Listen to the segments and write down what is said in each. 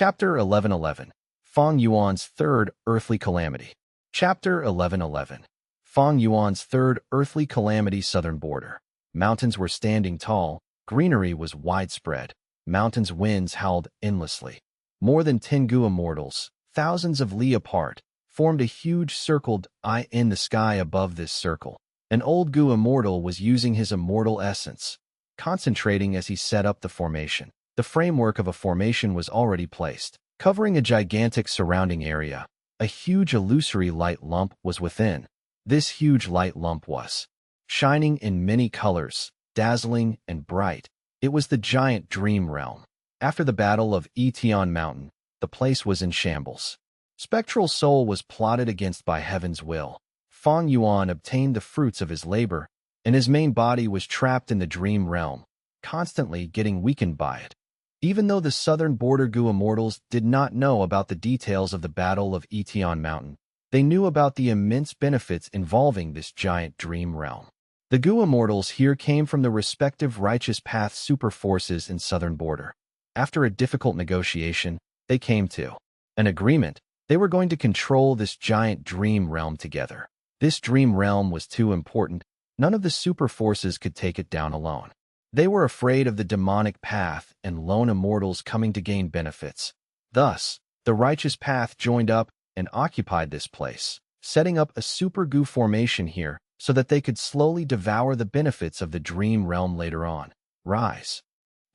Chapter 1111. Fang Yuan's Third Earthly Calamity. Chapter 1111. Fang Yuan's Third Earthly Calamity. Southern Border. Mountains were standing tall, greenery was widespread. Mountains' winds howled endlessly. More than 10 Gu immortals, thousands of li apart, formed a huge circled eye in the sky above this circle. An old Gu immortal was using his immortal essence, concentrating as he set up the formation. The framework of a formation was already placed, covering a gigantic surrounding area. A huge illusory light lump was within. This huge light lump was shining in many colors, dazzling and bright. It was the giant dream realm. After the battle of Etion Mountain, the place was in shambles. Spectral soul was plotted against by heaven's will. Fang Yuan obtained the fruits of his labor, and his main body was trapped in the dream realm, constantly getting weakened by it. Even though the southern border Gu immortals did not know about the details of the Battle of Etion Mountain, they knew about the immense benefits involving this giant dream realm. The Gu immortals here came from the respective righteous path super forces in southern border. After a difficult negotiation, they came to an agreement. They were going to control this giant dream realm together. This dream realm was too important. None of the super forces could take it down alone. They were afraid of the demonic path and lone immortals coming to gain benefits. Thus, the righteous path joined up and occupied this place, setting up a super Gu formation here so that they could slowly devour the benefits of the dream realm later on. Rise.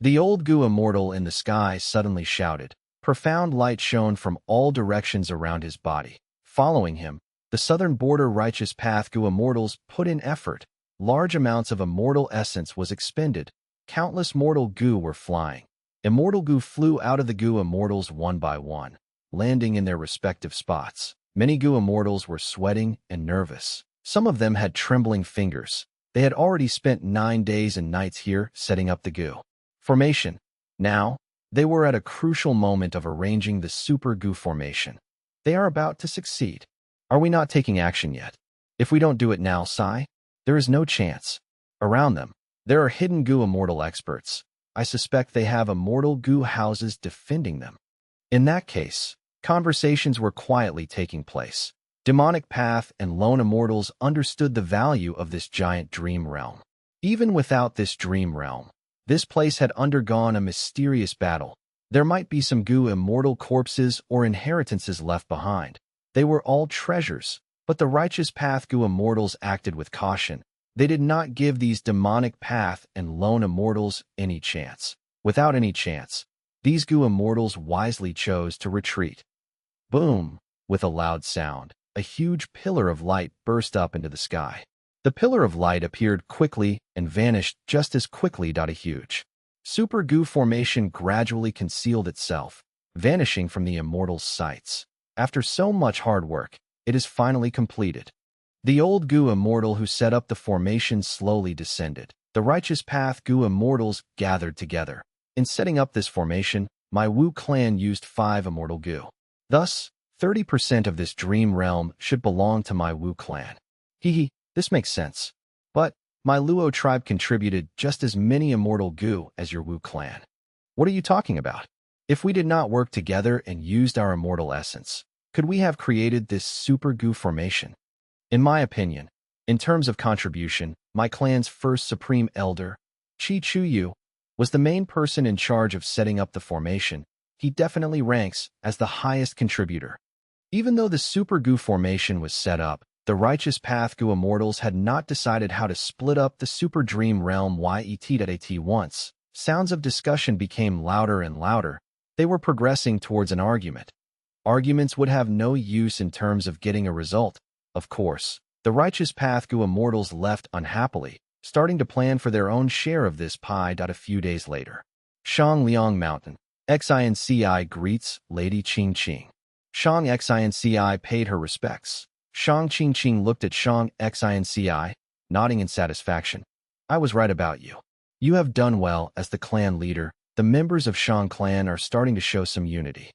The old Gu immortal in the sky suddenly shouted. Profound light shone from all directions around his body. Following him, the southern border righteous path Gu immortals put in effort. Large amounts of immortal essence was expended. Countless mortal Gu were flying. Immortal Gu flew out of the Gu immortals one by one, landing in their respective spots. Many Gu immortals were sweating and nervous. Some of them had trembling fingers. They had already spent 9 days and nights here setting up the Gu formation. Now, they were at a crucial moment of arranging the super Gu formation. They are about to succeed. Are we not taking action yet? If we don't do it now, Sai, there is no chance. Around them, there are hidden Gu immortal experts. I suspect they have immortal Gu houses defending them. In that case, conversations were quietly taking place. Demonic Path and lone immortals understood the value of this giant dream realm. Even without this dream realm, this place had undergone a mysterious battle. There might be some Gu immortal corpses or inheritances left behind. They were all treasures. But the righteous path Gu immortals acted with caution. They did not give these demonic path and lone immortals any chance. Without any chance, these Gu immortals wisely chose to retreat. Boom! With a loud sound, a huge pillar of light burst up into the sky. The pillar of light appeared quickly and vanished just as quickly. A huge super Gu formation gradually concealed itself, vanishing from the immortals' sights. After so much hard work, it is finally completed. The old Gu immortal who set up the formation slowly descended. The righteous path Gu immortals gathered together. In setting up this formation, my Wu clan used 5 immortal Gu. Thus, 30% of this dream realm should belong to my Wu clan. This makes sense. But my Luo tribe contributed just as many immortal Gu as your Wu clan. What are you talking about? If we did not work together and used our immortal essence, could we have created this super Gu formation? In my opinion, in terms of contribution, my clan's first supreme elder, Chi Chuyu, was the main person in charge of setting up the formation. He definitely ranks as the highest contributor. Even though the super Gu formation was set up, the righteous path Gu immortals had not decided how to split up the super dream realm yet. Once sounds of discussion became louder and louder, they were progressing towards an argument. Arguments would have no use in terms of getting a result. Of course, the righteous path Gu immortals left unhappily, starting to plan for their own share of this pie. A few days later, Shangliang Mountain, Xinci greets Lady Qing Qing. Shang Xinci paid her respects. Shang Qing Qing looked at Shang Xinci, nodding in satisfaction. I was right about you. You have done well as the clan leader. The members of Shang clan are starting to show some unity.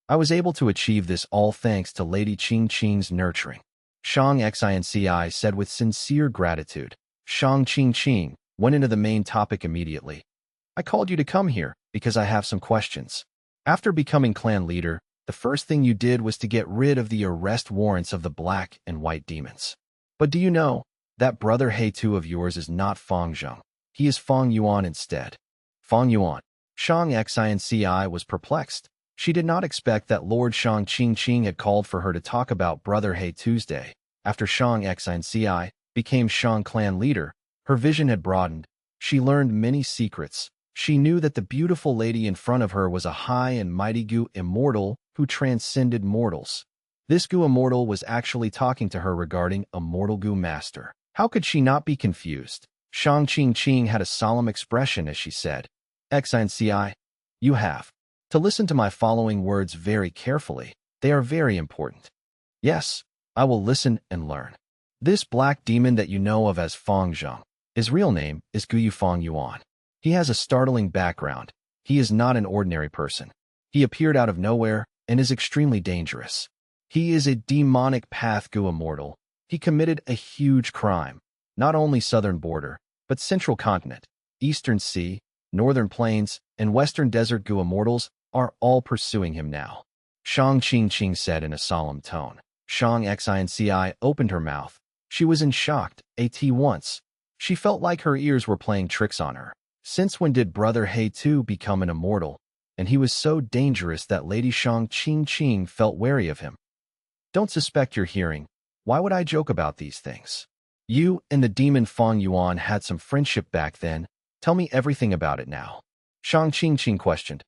I was able to achieve this all thanks to Lady Qing Qing's nurturing. Shang Xinci said with sincere gratitude. Shang Qing Qing went into the main topic immediately. I called you to come here because I have some questions. After becoming clan leader, the first thing you did was to get rid of the arrest warrants of the black and white demons. But do you know, that brother He-Tu of yours is not Fang Zheng. He is Fang Yuan instead. Fang Yuan. Shang Xinci was perplexed. She did not expect that Lord Shang Qingqing had called for her to talk about brother He Tuesday. After Shang Xinci became Shang clan leader, her vision had broadened. She learned many secrets. She knew that the beautiful lady in front of her was a high and mighty Gu immortal who transcended mortals. This Gu immortal was actually talking to her regarding a mortal Gu master. How could she not be confused? Shang Qingqing had a solemn expression as she said, Xinci, you have to listen to my following words very carefully. They are very important. Yes, I will listen and learn. This black demon that you know of as Fang Zheng, his real name is Guyu Fang Yuan. He has a startling background. He is not an ordinary person. He appeared out of nowhere and is extremely dangerous. He is a demonic path Gu immortal. He committed a huge crime. Not only southern border, but central continent, eastern sea, northern plains, and western desert Gu immortals are all pursuing him now. Shang Qingqing said in a solemn tone. Shang Xinci opened her mouth. She was in shock at once. She felt like her ears were playing tricks on her. Since when did brother He-Tu become an immortal? And he was so dangerous that Lady Shang Qingqing felt wary of him. Don't suspect your hearing. Why would I joke about these things? You and the demon Fang Yuan had some friendship back then. Tell me everything about it now. Shang Qingqing questioned.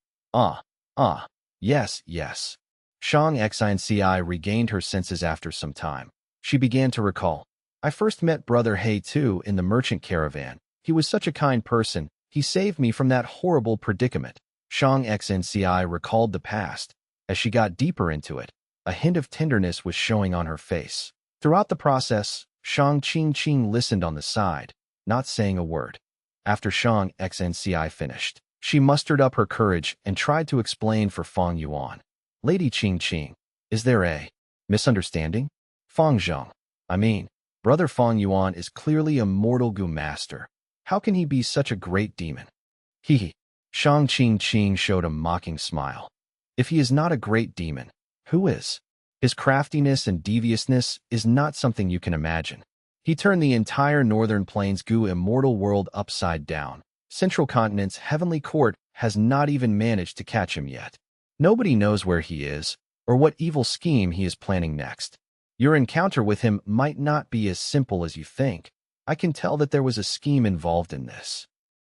Yes. Shang Xinci regained her senses after some time. She began to recall. I first met brother He-Tu in the merchant caravan. He was such a kind person. He saved me from that horrible predicament. Shang Xinci recalled the past. As she got deeper into it, a hint of tenderness was showing on her face. Throughout the process, Shang Qingqing listened on the side, not saying a word. After Shang Xinci finished, she mustered up her courage and tried to explain for Fang Yuan. Lady Qingqing, is there a misunderstanding? Fang Zheng, brother Fang Yuan is clearly a mortal Gu master. How can he be such a great demon? Shang Qingqing showed a mocking smile. If he is not a great demon, who is? His craftiness and deviousness is not something you can imagine. He turned the entire northern plains Gu immortal world upside down. Central continent's heavenly court has not even managed to catch him yet. Nobody knows where he is, or what evil scheme he is planning next. Your encounter with him might not be as simple as you think. I can tell that there was a scheme involved in this.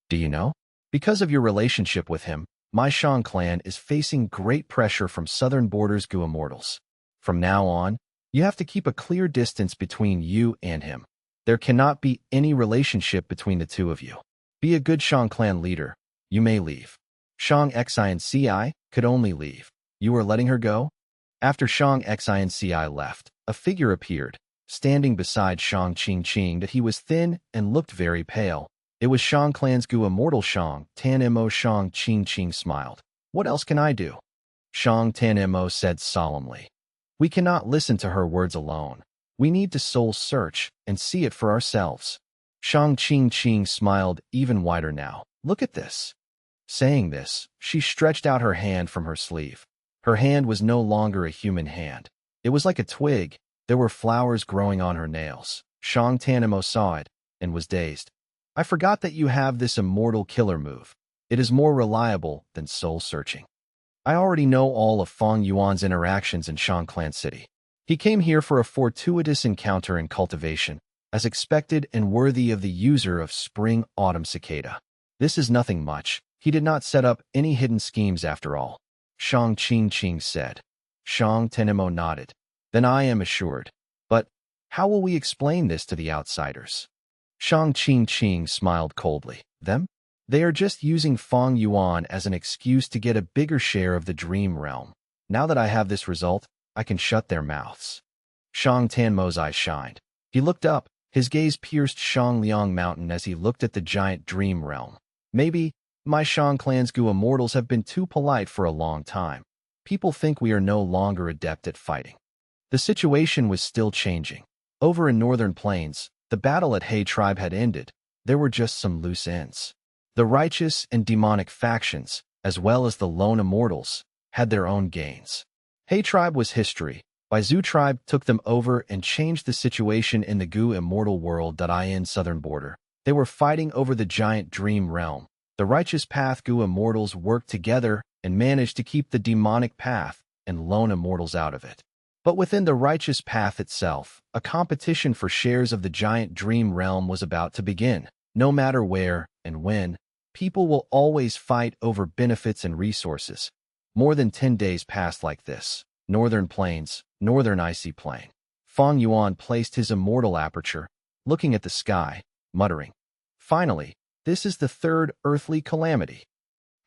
Do you know? Because of your relationship with him, my Shang clan is facing great pressure from southern borders Gu immortals. From now on, you have to keep a clear distance between you and him. There cannot be any relationship between the two of you. Be a good Shang clan leader. You may leave. Shang Xinci could only leave. You are letting her go? After Shang Xinci left, a figure appeared, standing beside Shang Qingqing that he was thin and looked very pale. It was Shang clan's Gu immortal Shang Tanmo. Shang Qingqing smiled. What else can I do? Shang Tanmo said solemnly. We cannot listen to her words alone. We need to soul search and see it for ourselves. Shang Qingqing smiled even wider now. Look at this. Saying this, she stretched out her hand from her sleeve. Her hand was no longer a human hand. It was like a twig. There were flowers growing on her nails. Shang Tanmo saw it and was dazed. I forgot that you have this immortal killer move. It is more reliable than soul searching. I already know all of Fang Yuan's interactions in Shang Clan City. He came here for a fortuitous encounter in cultivation, as expected and worthy of the user of spring-autumn cicada. This is nothing much. He did not set up any hidden schemes after all. Shang Qingqing said. Shang Tanmo nodded. Then I am assured. But how will we explain this to the outsiders? Shang Qingqing smiled coldly. Them? They are just using Fang Yuan as an excuse to get a bigger share of the dream realm. Now that I have this result, I can shut their mouths. Shang Tanmo's eyes shined. He looked up. His gaze pierced Shangliang Mountain as he looked at the giant dream realm. Maybe my Shang clan's Gu immortals have been too polite for a long time. People think we are no longer adept at fighting. The situation was still changing. Over in northern plains, the battle at He tribe had ended. There were just some loose ends. The righteous and demonic factions, as well as the lone immortals, had their own gains. He tribe was history. By Zhu tribe took them over and changed the situation in the Gu immortal world that I in southern border. They were fighting over the giant dream realm. The righteous path Gu immortals worked together and managed to keep the demonic path and lone immortals out of it. But within the righteous path itself, a competition for shares of the giant dream realm was about to begin. No matter where and when, people will always fight over benefits and resources. More than 10 days passed like this. Northern Plains, Northern Icy Plain. Fang Yuan placed his immortal aperture, looking at the sky, muttering, "Finally, this is the third earthly calamity."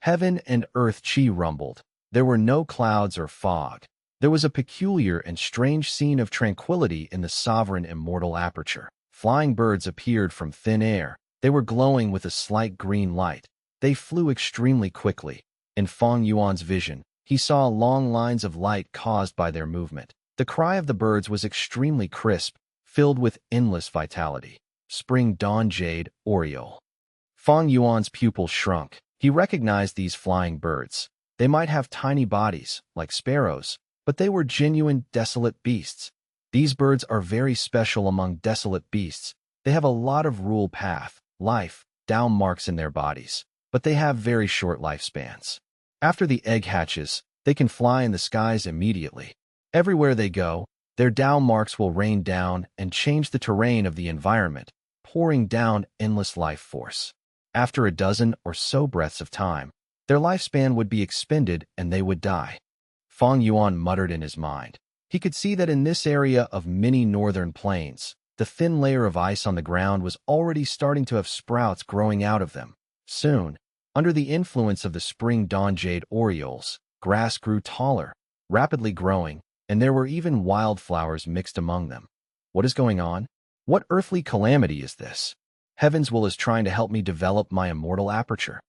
Heaven and earth chi rumbled. There were no clouds or fog. There was a peculiar and strange scene of tranquility in the sovereign immortal aperture. Flying birds appeared from thin air. They were glowing with a slight green light. They flew extremely quickly. In Fang Yuan's vision, he saw long lines of light caused by their movement. The cry of the birds was extremely crisp, filled with endless vitality. Spring dawn jade, oriole. Fang Yuan's pupils shrunk. He recognized these flying birds. They might have tiny bodies, like sparrows, but they were genuine desolate beasts. These birds are very special among desolate beasts. They have a lot of rule path, life, down marks in their bodies, but they have very short lifespans. After the egg hatches, they can fly in the skies immediately. Everywhere they go, their down marks will rain down and change the terrain of the environment, pouring down endless life force. After a dozen or so breaths of time, their lifespan would be expended and they would die. Fang Yuan muttered in his mind. He could see that in this area of many northern plains, the thin layer of ice on the ground was already starting to have sprouts growing out of them. Soon, under the influence of the spring dawn jade orioles, grass grew taller, rapidly growing, and there were even wildflowers mixed among them. What is going on? What earthly calamity is this? Heaven's will is trying to help me develop my immortal aperture.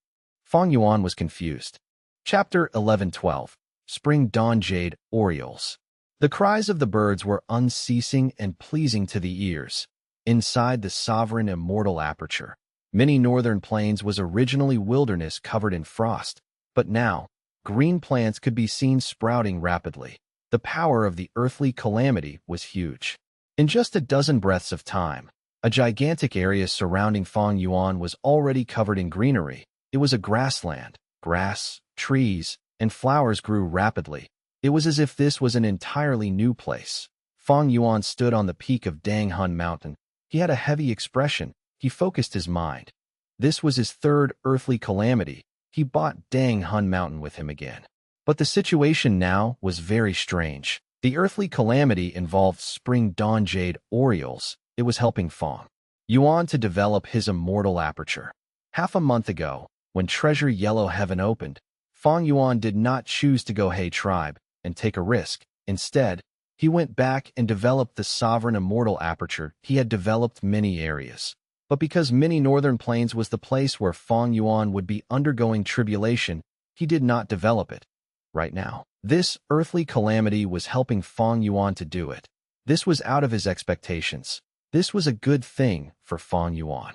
Fang Yuan was confused. Chapter 11:12. Spring dawn jade orioles. The cries of the birds were unceasing and pleasing to the ears. Inside the sovereign immortal aperture, many northern plains was originally wilderness covered in frost, but now, green plants could be seen sprouting rapidly. The power of the earthly calamity was huge. In just a dozen breaths of time, a gigantic area surrounding Fang Yuan was already covered in greenery. It was a grassland. Grass, trees, and flowers grew rapidly. It was as if this was an entirely new place. Fang Yuan stood on the peak of Dang Hun Mountain. He had a heavy expression. He focused his mind. This was his third earthly calamity. He brought Dang Hun Mountain with him again. But the situation now was very strange. The earthly calamity involved spring dawn jade orioles. It was helping Fang Yuan to develop his immortal aperture. Half a month ago, when Treasure Yellow Heaven opened, Fang Yuan did not choose to go He tribe and take a risk. Instead, he went back and developed the sovereign immortal aperture. He had developed many areas. But because many northern plains was the place where Fang Yuan would be undergoing tribulation, he did not develop it. Right now, this earthly calamity was helping Fang Yuan to do it. This was out of his expectations. This was a good thing for Fang Yuan.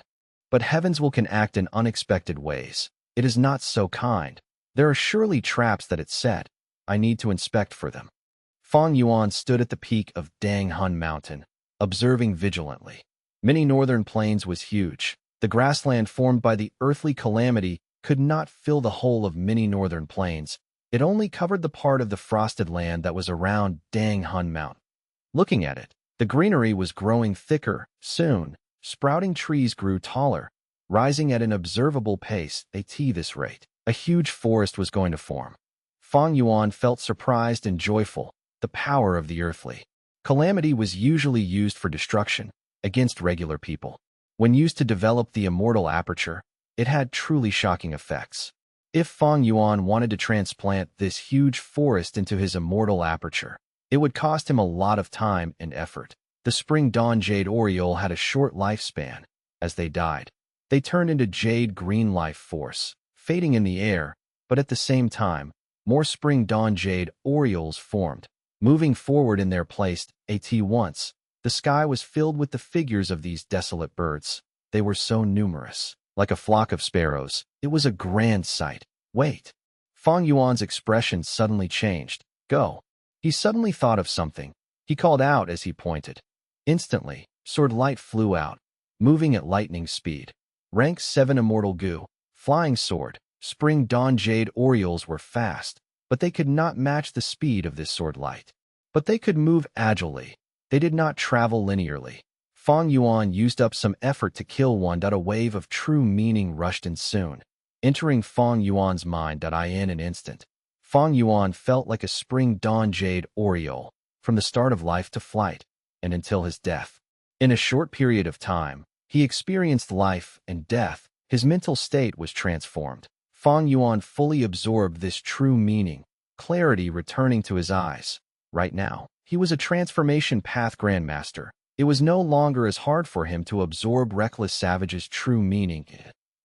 But heavens will can act in unexpected ways. It is not so kind. There are surely traps that it set. I need to inspect for them. Fang Yuan stood at the peak of Dang Hun Mountain, observing vigilantly. Many northern plains was huge. The grassland formed by the earthly calamity could not fill the whole of many northern plains. It only covered the part of the frosted land that was around Dang Hun Mountain. Looking at it, the greenery was growing thicker. Soon, sprouting trees grew taller, rising at an observable pace. At this rate, a huge forest was going to form. Fang Yuan felt surprised and joyful. The power of the earthly calamity was usually used for destruction against regular people. When used to develop the immortal aperture, it had truly shocking effects. If Fang Yuan wanted to transplant this huge forest into his immortal aperture, it would cost him a lot of time and effort. The spring dawn jade oriole had a short lifespan. As they died, they turned into jade green life force, fading in the air, but at the same time, more spring dawn jade orioles formed, moving forward in their place. At once, the sky was filled with the figures of these desolate birds. They were so numerous, like a flock of sparrows. It was a grand sight. Wait. Fang Yuan's expression suddenly changed. Go. He suddenly thought of something. He called out as he pointed. Instantly, sword light flew out, moving at lightning speed. Rank 7 Immortal Gu, Flying Sword, Spring Dawn Jade Orioles were fast, but they could not match the speed of this sword light. But they could move agilely. They did not travel linearly. Fang Yuan used up some effort to kill one. A wave of true meaning rushed in soon, entering Fang Yuan's mind. In an instant, Fang Yuan felt like a spring dawn jade oriole, from the start of life to flight, and until his death. In a short period of time, he experienced life and death. His mental state was transformed. Fang Yuan fully absorbed this true meaning, clarity returning to his eyes. Right now, he was a transformation path grandmaster. It was no longer as hard for him to absorb Reckless Savage's true meaning.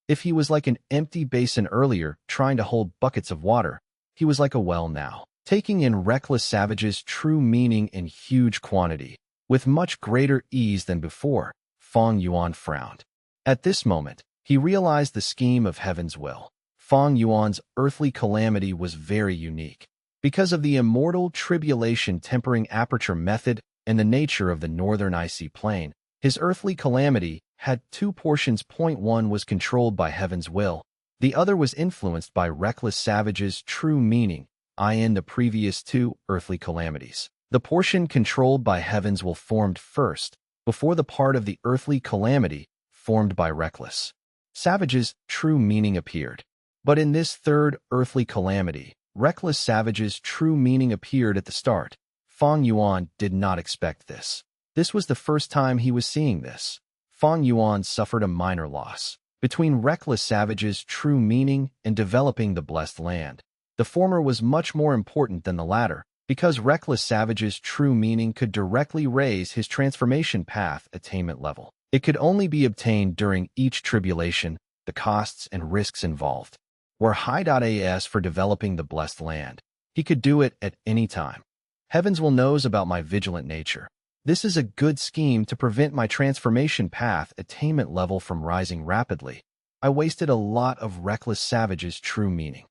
If he was like an empty basin earlier, trying to hold buckets of water, he was like a well now, taking in Reckless Savage's true meaning in huge quantity. With much greater ease than before, Fang Yuan frowned. At this moment, he realized the scheme of heaven's will. Fang Yuan's earthly calamity was very unique. Because of the immortal tribulation tempering aperture method and the nature of the northern icy plain, his earthly calamity had two portions. One was controlled by heaven's will. The other was influenced by Reckless Savage's true meaning, in the previous two earthly calamities. The portion controlled by heaven's will formed first, before the part of the earthly calamity formed by Reckless Savage's true meaning appeared. But in this third earthly calamity, Reckless Savage's true meaning appeared at the start. Fang Yuan did not expect this. This was the first time he was seeing this. Fang Yuan suffered a minor loss. Between Reckless Savage's true meaning and developing the blessed land, the former was much more important than the latter, because Reckless Savage's true meaning could directly raise his transformation path attainment level. It could only be obtained during each tribulation. The costs and risks involved were high. For developing the blessed land, he could do it at any time. Heaven's will knows about my vigilant nature. This is a good scheme to prevent my transformation path attainment level from rising rapidly. I wasted a lot of Reckless Savage's true meaning.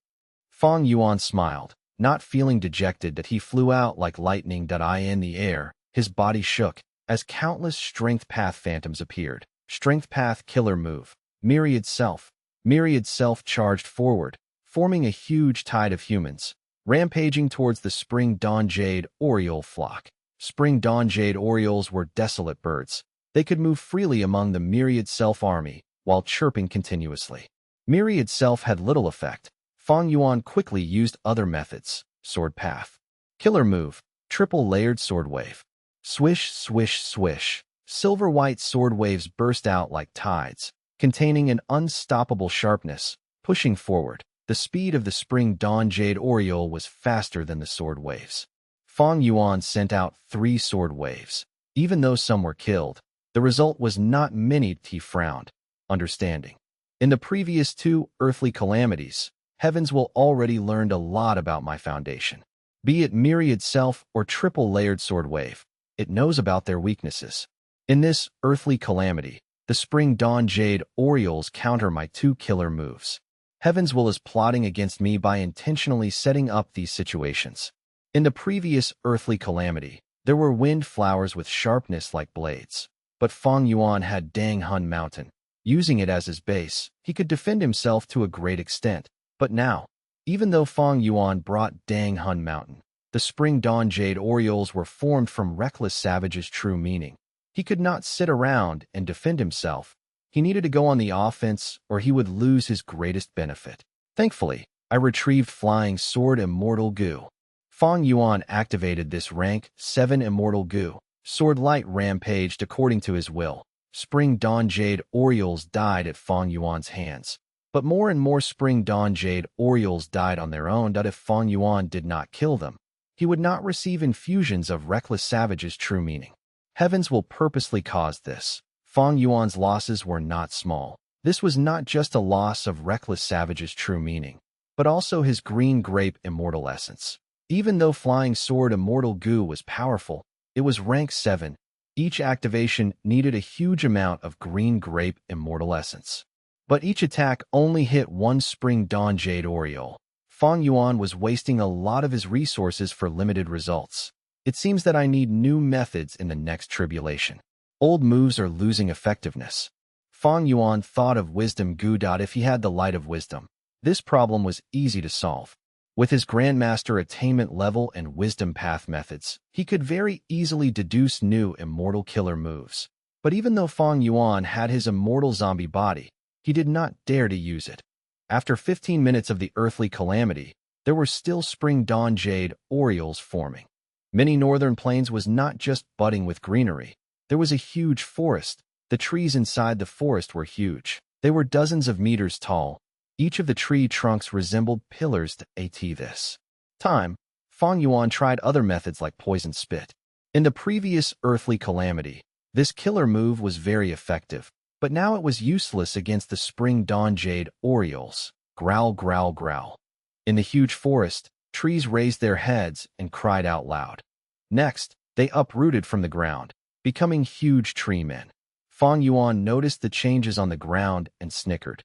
Fang Yuan smiled, not feeling dejected that he flew out like lightning. In the air, his body shook, as countless Strength Path phantoms appeared. Strength Path Killer Move. Myriad Self. Myriad Self charged forward, forming a huge tide of humans, rampaging towards the Spring Dawn Jade Oriole flock. Spring Dawn Jade Orioles were desolate birds. They could move freely among the Myriad Self army, while chirping continuously. Myriad Self had little effect. Fang Yuan quickly used other methods. Sword Path. Killer Move. Triple Layered Sword Wave. Swish, swish, swish. Silver-white sword waves burst out like tides, containing an unstoppable sharpness, pushing forward. The speed of the Spring Dawn Jade Oriole was faster than the sword waves. Fang Yuan sent out 3 sword waves. Even though some were killed, the result was not many. He frowned, understanding. In the previous 2 earthly calamities, Heaven's will already learned a lot about my foundation. Be it Myriad Self or Triple Layered Sword Wave, it knows about their weaknesses. In this earthly calamity, the Spring Dawn Jade Orioles counter my 2 killer moves. Heaven's will is plotting against me by intentionally setting up these situations. In the previous earthly calamity, there were wind flowers with sharpness like blades. But Fang Yuan had Dang Hun Mountain. Using it as his base, he could defend himself to a great extent. But now, even though Fang Yuan brought Dang Hun Mountain, the Spring Dawn Jade Orioles were formed from Reckless Savage's true meaning. He could not sit around and defend himself. He needed to go on the offense or he would lose his greatest benefit. Thankfully, I retrieved Flying Sword Immortal Gu. Fang Yuan activated this rank 7 Immortal Gu. Sword Light rampaged according to his will. Spring Dawn Jade Orioles died at Fang Yuan's hands. But more and more Spring Dawn Jade Orioles died on their own. If Fang Yuan did not kill them, he would not receive infusions of Reckless Savage's true meaning. Heavens will purposely cause this. Fang Yuan's losses were not small. This was not just a loss of Reckless Savage's true meaning, but also his green grape immortal essence. Even though Flying Sword Immortal Gu was powerful, it was rank 7. Each activation needed a huge amount of green grape immortal essence. But each attack only hit one Spring Dawn Jade Oriole. Fang Yuan was wasting a lot of his resources for limited results. It seems that I need new methods in the next tribulation. Old moves are losing effectiveness. Fang Yuan thought of wisdom gu. If he had the light of wisdom, this problem was easy to solve. With his Grandmaster attainment level and wisdom path methods, he could very easily deduce new immortal killer moves. But even though Fang Yuan had his immortal zombie body, he did not dare to use it. After 15 minutes of the earthly calamity, there were still spring dawn jade orioles forming. Many northern plains was not just budding with greenery. There was a huge forest. The trees inside the forest were huge. They were dozens of meters tall. Each of the tree trunks resembled pillars. This time, Fang Yuan tried other methods like poison spit. In the previous earthly calamity, this killer move was very effective, but now it was useless against the spring dawn jade orioles. Growl, growl, growl. In the huge forest, trees raised their heads and cried out loud. Next, they uprooted from the ground, becoming huge tree men. Fang Yuan noticed the changes on the ground and snickered.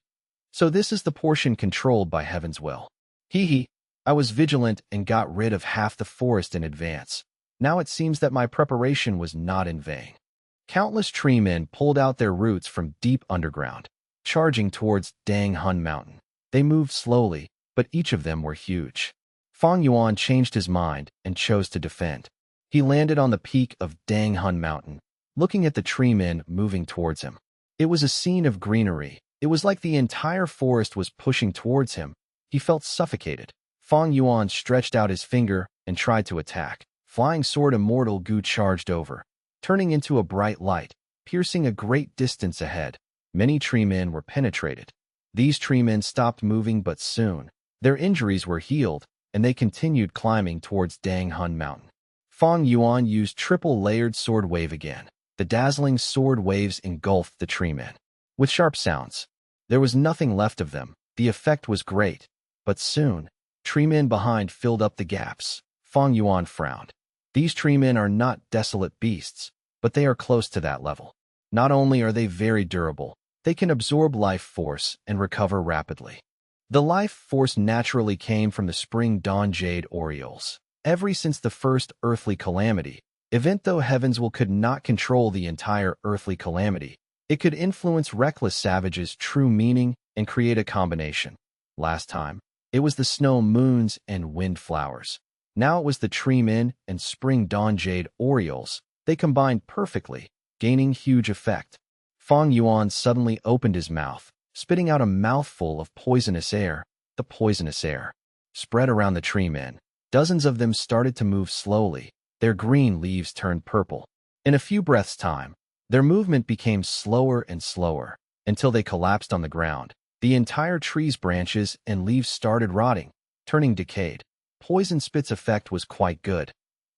So this is the portion controlled by heaven's will. Hee. I was vigilant and got rid of half the forest in advance. Now it seems that my preparation was not in vain. Countless tree men pulled out their roots from deep underground, charging towards Dang Hun Mountain. They moved slowly, but each of them were huge. Fang Yuan changed his mind and chose to defend. He landed on the peak of Dang Hun Mountain, looking at the tree men moving towards him. It was a scene of greenery. It was like the entire forest was pushing towards him. He felt suffocated. Fang Yuan stretched out his finger and tried to attack. Flying sword immortal Gu charged over, turning into a bright light, piercing a great distance ahead. Many tree men were penetrated. These tree men stopped moving, but soon their injuries were healed, and they continued climbing towards Dang Hun Mountain. Fang Yuan used triple-layered sword wave again. The dazzling sword waves engulfed the tree men. With sharp sounds, there was nothing left of them. The effect was great, but soon, tree men behind filled up the gaps. Fang Yuan frowned. These tree men are not desolate beasts, but they are close to that level. Not only are they very durable, they can absorb life force and recover rapidly. The life force naturally came from the spring dawn jade orioles. Ever since the first earthly calamity, event though heaven's will could not control the entire earthly calamity, it could influence reckless savages' true meaning and create a combination. Last time, it was the snow moons and wind flowers. Now it was the tree men and spring dawn jade orioles. They combined perfectly, gaining huge effect. Fang Yuan suddenly opened his mouth, spitting out a mouthful of poisonous air. The poisonous air spread around the tree men. Dozens of them started to move slowly. Their green leaves turned purple. In a few breaths' time, their movement became slower and slower, until they collapsed on the ground. The entire tree's branches and leaves started rotting, turning decayed. Poison spit's effect was quite good.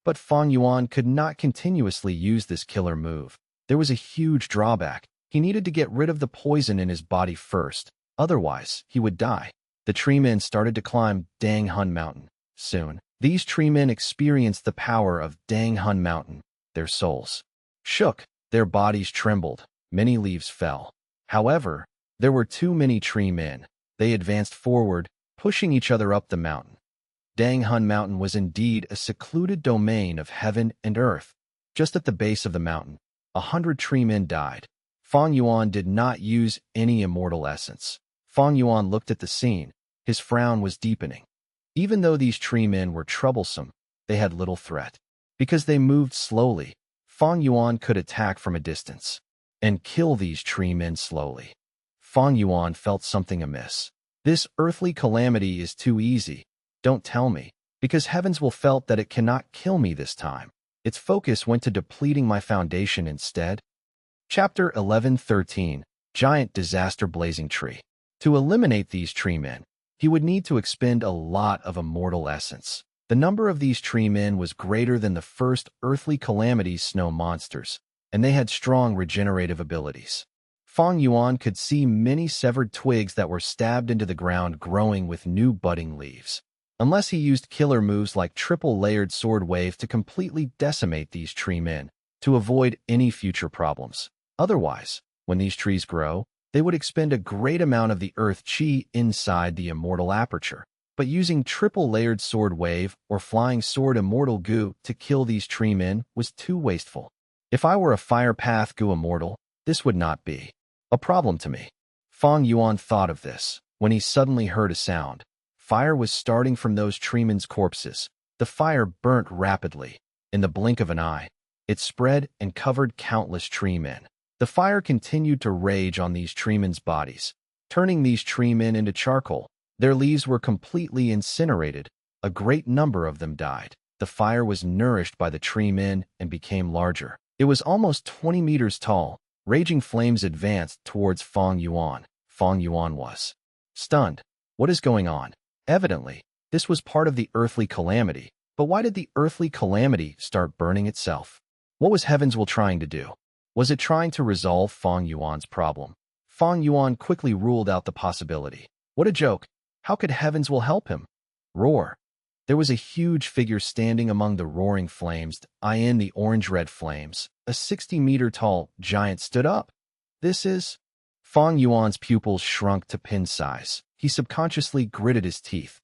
But Fang Yuan could not continuously use this killer move. There was a huge drawback. He needed to get rid of the poison in his body first, otherwise he would die. The tree men started to climb Dang Hun Mountain. Soon, these tree men experienced the power of Dang Hun Mountain. Their souls shook, their bodies trembled, many leaves fell. However, there were too many tree men. They advanced forward, pushing each other up the mountain. Dang Hun Mountain was indeed a secluded domain of heaven and earth. Just at the base of the mountain, 100 tree men died. Fang Yuan did not use any immortal essence. Fang Yuan looked at the scene. His frown was deepening. Even though these tree men were troublesome, they had little threat. Because they moved slowly, Fang Yuan could attack from a distance and kill these tree men slowly. Fang Yuan felt something amiss. This earthly calamity is too easy. Don't tell me, because heavens will felt that it cannot kill me this time. Its focus went to depleting my foundation instead. Chapter 11:13, Giant Disaster Blazing Tree. To eliminate these tree men, he would need to expend a lot of immortal essence. The number of these tree men was greater than the first earthly calamity's snow monsters, and they had strong regenerative abilities. Fang Yuan could see many severed twigs that were stabbed into the ground growing with new budding leaves. Unless he used killer moves like triple-layered sword wave to completely decimate these tree men, to avoid any future problems. Otherwise, when these trees grow, they would expend a great amount of the earth chi inside the immortal aperture. but using triple-layered sword wave or flying sword immortal goo to kill these tree men was too wasteful. If I were a fire path goo immortal, this would not be a problem to me. Fang Yuan thought of this when he suddenly heard a sound. Fire was starting from those treemen's corpses. The fire burnt rapidly. In the blink of an eye, it spread and covered countless tree men. The fire continued to rage on these treemen's bodies, turning these tree men into charcoal. Their leaves were completely incinerated. A great number of them died. The fire was nourished by the tree men and became larger. It was almost 20 meters tall. Raging flames advanced towards Fang Yuan. Fang Yuan was stunned. What is going on? Evidently, this was part of the earthly calamity. But why did the earthly calamity start burning itself? What was Heaven's will trying to do? Was it trying to resolve Fang Yuan's problem? Fang Yuan quickly ruled out the possibility. What a joke! How could Heaven's will help him? Roar! There was a huge figure standing among the roaring flames. In the orange-red flames, a 60-meter-tall giant stood up. This is... Fang Yuan's pupils shrunk to pin size. He subconsciously gritted his teeth.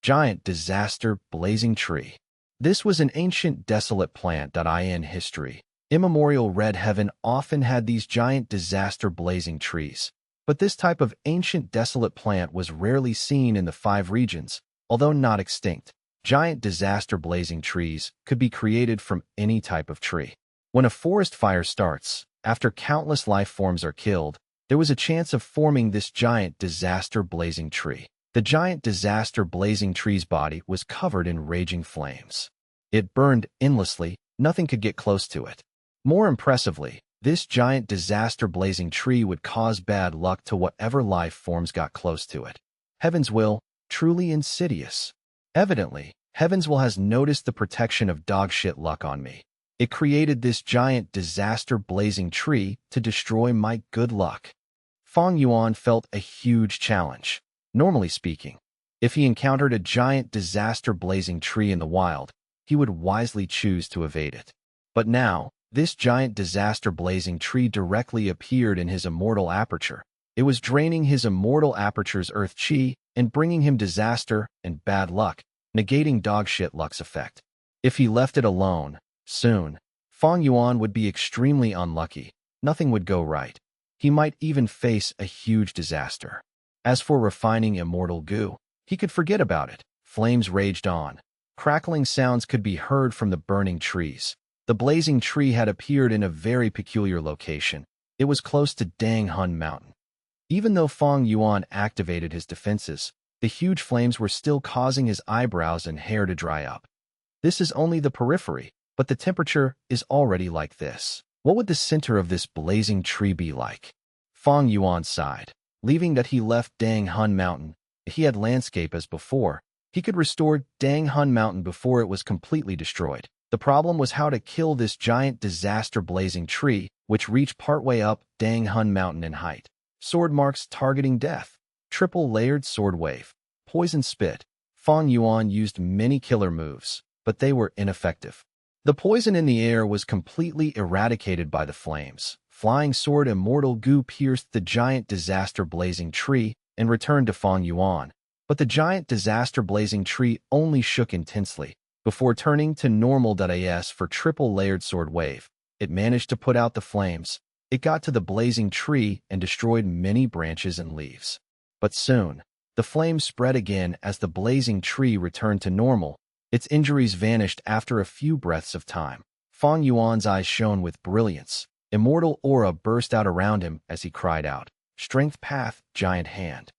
Giant disaster blazing tree. This was an ancient desolate plant. In history, immemorial red heaven often had these giant disaster blazing trees. But this type of ancient desolate plant was rarely seen in the 5 regions, although not extinct. Giant disaster blazing trees could be created from any type of tree. When a forest fire starts, after countless life forms are killed, there was a chance of forming this giant disaster blazing tree. The giant disaster blazing tree's body was covered in raging flames. It burned endlessly, nothing could get close to it. More impressively, this giant disaster blazing tree would cause bad luck to whatever life forms got close to it. Heaven's will, truly insidious. Evidently, Heaven's will has noticed the protection of dogshit luck on me. It created this giant disaster blazing tree to destroy my good luck. Fang Yuan felt a huge challenge. Normally speaking, if he encountered a giant disaster blazing tree in the wild, he would wisely choose to evade it. But now, this giant disaster blazing tree directly appeared in his immortal aperture. It was draining his immortal aperture's earth chi and bringing him disaster and bad luck, negating dogshit luck's effect. If he left it alone, soon, Fang Yuan would be extremely unlucky. Nothing would go right. He might even face a huge disaster. As for refining immortal goo, he could forget about it. Flames raged on. Crackling sounds could be heard from the burning trees. The blazing tree had appeared in a very peculiar location. It was close to Dang Hun Mountain. Even though Fang Yuan activated his defenses, the huge flames were still causing his eyebrows and hair to dry up. This is only the periphery, but the temperature is already like this. What would the center of this blazing tree be like? Fang Yuan sighed. Leaving that he left Dang Hun Mountain, he had landscape as before. He could restore Dang Hun Mountain before it was completely destroyed. The problem was how to kill this giant disaster blazing tree, which reached partway up Dang Hun Mountain in height. Sword marks targeting death. Triple-layered sword wave. Poison spit. Fang Yuan used many killer moves, but they were ineffective. The poison in the air was completely eradicated by the flames. Flying sword immortal goo pierced the giant disaster blazing tree and returned to Fang Yuan. But the giant disaster blazing tree only shook intensely. Before turning to normal .as for triple-layered sword wave, it managed to put out the flames. It got to the blazing tree and destroyed many branches and leaves. But soon, the flames spread again as the blazing tree returned to normal. Its injuries vanished after a few breaths of time. Fang Yuan's eyes shone with brilliance. Immortal aura burst out around him as he cried out, "Strength path, giant hand."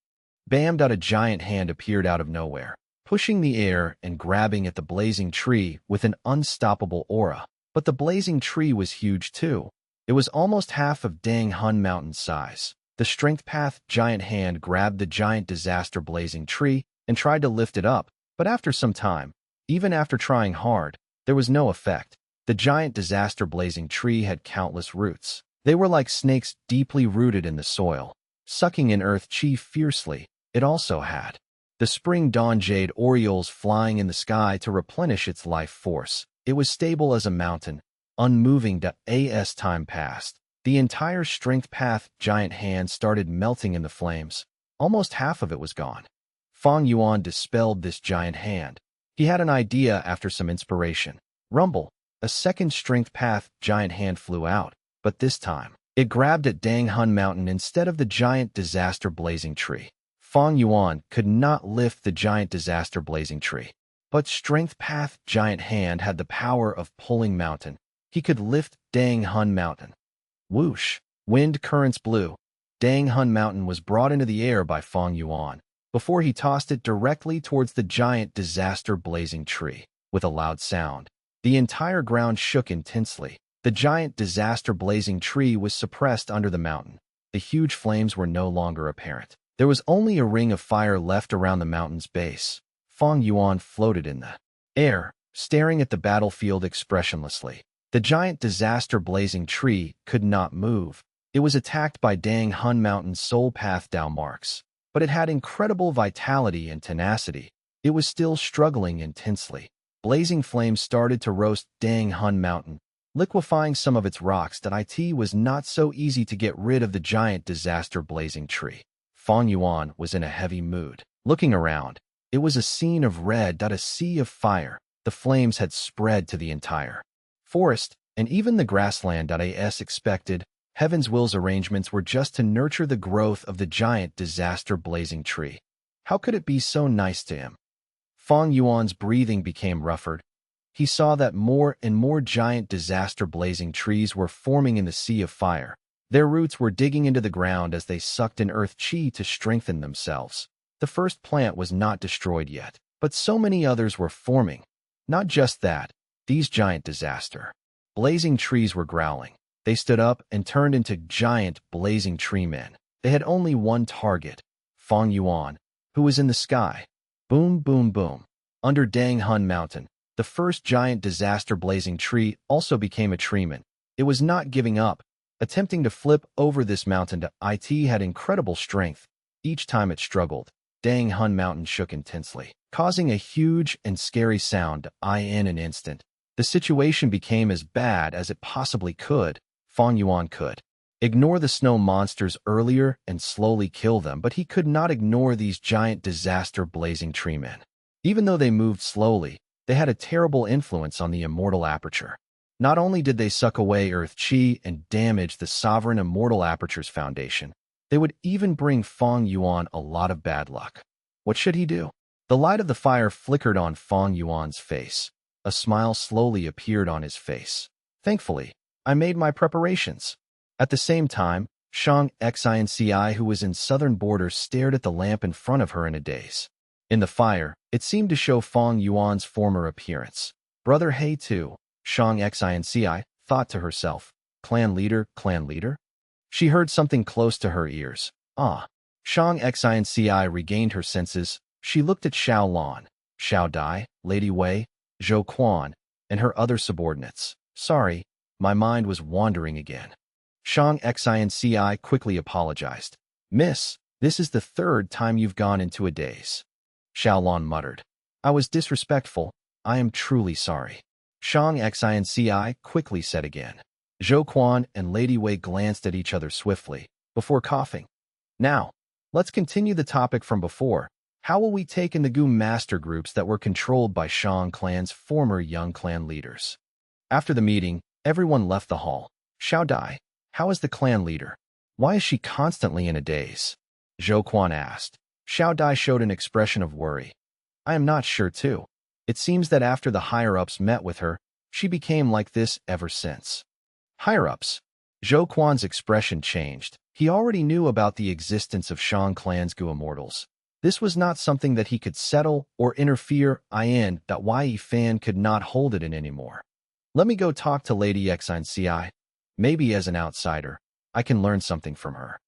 Bam! A giant hand appeared out of nowhere, pushing the air and grabbing at the blazing tree with an unstoppable aura. But the blazing tree was huge too. It was almost half of Dang Hun Mountain's size. The strength path giant hand grabbed the giant disaster blazing tree and tried to lift it up, but after some time, even after trying hard, there was no effect. The giant disaster blazing tree had countless roots. They were like snakes deeply rooted in the soil, sucking in earth chi fiercely. It also had the spring dawn jade orioles flying in the sky to replenish its life force. It was stable as a mountain, unmoving. As time passed, the entire strength path giant hand started melting in the flames. Almost half of it was gone. Fang Yuan dispelled this giant hand. He had an idea after some inspiration. Rumble, a second strength path giant hand flew out, but this time, it grabbed at Dang Hun Mountain instead of the giant disaster blazing tree. Fang Yuan could not lift the giant disaster blazing tree, but strength path giant hand had the power of pulling mountain. He could lift Dang Hun Mountain. Whoosh! Wind currents blew. Dang Hun Mountain was brought into the air by Fang Yuan before he tossed it directly towards the giant disaster blazing tree. With a loud sound, the entire ground shook intensely. The giant disaster blazing tree was suppressed under the mountain. The huge flames were no longer apparent. There was only a ring of fire left around the mountain's base. Fang Yuan floated in the air, staring at the battlefield expressionlessly. The giant disaster blazing tree could not move. It was attacked by Dang Hun Mountain's soul path Dao marks, but it had incredible vitality and tenacity. It was still struggling intensely. Blazing flames started to roast Dang Hun Mountain, liquefying some of its rocks. That it was not so easy to get rid of the giant disaster blazing tree. Fang Yuan was in a heavy mood. Looking around, it was a scene of red. A sea of fire. The flames had spread to the entire forest, and even the grassland. As expected, Heaven's Will's arrangements were just to nurture the growth of the giant disaster blazing tree. How could it be so nice to him? Fang Yuan's breathing became rougher. He saw that more and more giant disaster blazing trees were forming in the sea of fire. Their roots were digging into the ground as they sucked in earth chi to strengthen themselves. The first plant was not destroyed yet, but so many others were forming. Not just that, these giant disaster blazing trees were growling. They stood up and turned into giant blazing tree men. They had only one target, Fang Yuan, who was in the sky. Boom, boom, boom. Under Dang Hun Mountain, the first giant disaster blazing tree also became a treeman. It was not giving up, attempting to flip over this mountain. It had incredible strength. Each time it struggled, Dang Hun Mountain shook intensely, causing a huge and scary sound. In an instant, the situation became as bad as it possibly could. Fang Yuan could ignore the snow monsters earlier and slowly kill them, but he could not ignore these giant disaster blazing tree men. Even though they moved slowly, they had a terrible influence on the immortal aperture. Not only did they suck away earth chi and damage the sovereign immortal aperture's foundation, they would even bring Fang Yuan a lot of bad luck. What should he do? The light of the fire flickered on Fang Yuan's face. A smile slowly appeared on his face. Thankfully, I made my preparations. At the same time, Shang Xinci, who was in southern border, stared at the lamp in front of her in a daze. In the fire, it seemed to show Fang Yuan's former appearance. Brother He too, Shang Xinci thought to herself. Clan leader, clan leader? She heard something close to her ears. Shang Xinci regained her senses. She looked at Xiao Lan, Xiao Dai, Lady Wei, Zhou Quan, and her other subordinates. Sorry, my mind was wandering again. Shang Xinci quickly apologized. Miss, this is the third time you've gone into a daze. Xiao Lan muttered. I was disrespectful. I am truly sorry. Shang Xinci quickly said again. Zhou Quan and Lady Wei glanced at each other swiftly, before coughing. Now, let's continue the topic from before. How will we take in the Gu master groups that were controlled by Shang clan's former young clan leaders? After the meeting, everyone left the hall. Xiao Dai, how is the clan leader? Why is she constantly in a daze? Zhou Quan asked. Xiao Dai showed an expression of worry. I am not sure too. It seems that after the higher-ups met with her, she became like this ever since. Higher-ups. Zhou Quan's expression changed. He already knew about the existence of Shang clan's Gu immortals. This was not something that he could settle or interfere in. That Yi Fan could not hold it in anymore. Let me go talk to Lady Xinci. Maybe as an outsider, I can learn something from her.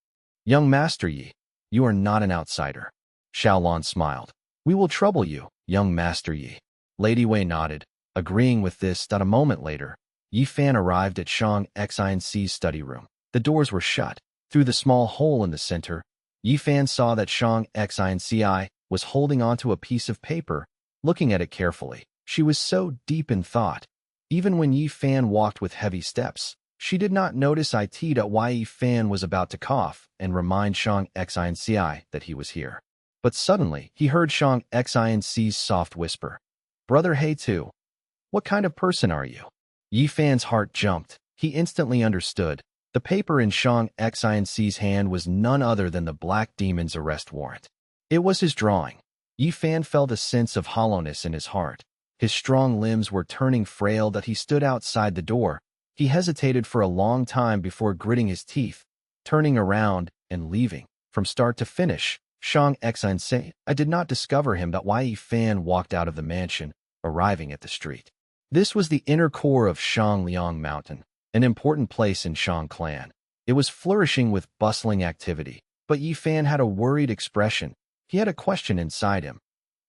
Young Master Yi, you are not an outsider. Xiao Lan smiled. We will trouble you, young Master Yi. Lady Wei nodded, agreeing with this. A moment later, Yi Fan arrived at Shang Xinci's study room. The doors were shut. Through the small hole in the center, Yi Fan saw that Shang Xinci was holding onto a piece of paper, looking at it carefully. She was so deep in thought. Even when Yi Fan walked with heavy steps, she did not notice Yi Fan was about to cough and remind Shang Xinci that he was here. But suddenly, he heard Shang Xinc's soft whisper. Brother He Tu, what kind of person are you? Yi Fan's heart jumped. He instantly understood. The paper in Shang Xinc's hand was none other than the Black Demon's arrest warrant. It was his drawing. Yi Fan felt a sense of hollowness in his heart. His strong limbs were turning frail that he stood outside the door. He hesitated for a long time before gritting his teeth, turning around and leaving. From start to finish, Shang Xinc, I did not discover him that Yi Fan walked out of the mansion, arriving at the street. This was the inner core of Shangliang Mountain, an important place in Shang clan. It was flourishing with bustling activity, but Yi Fan had a worried expression. He had a question inside him.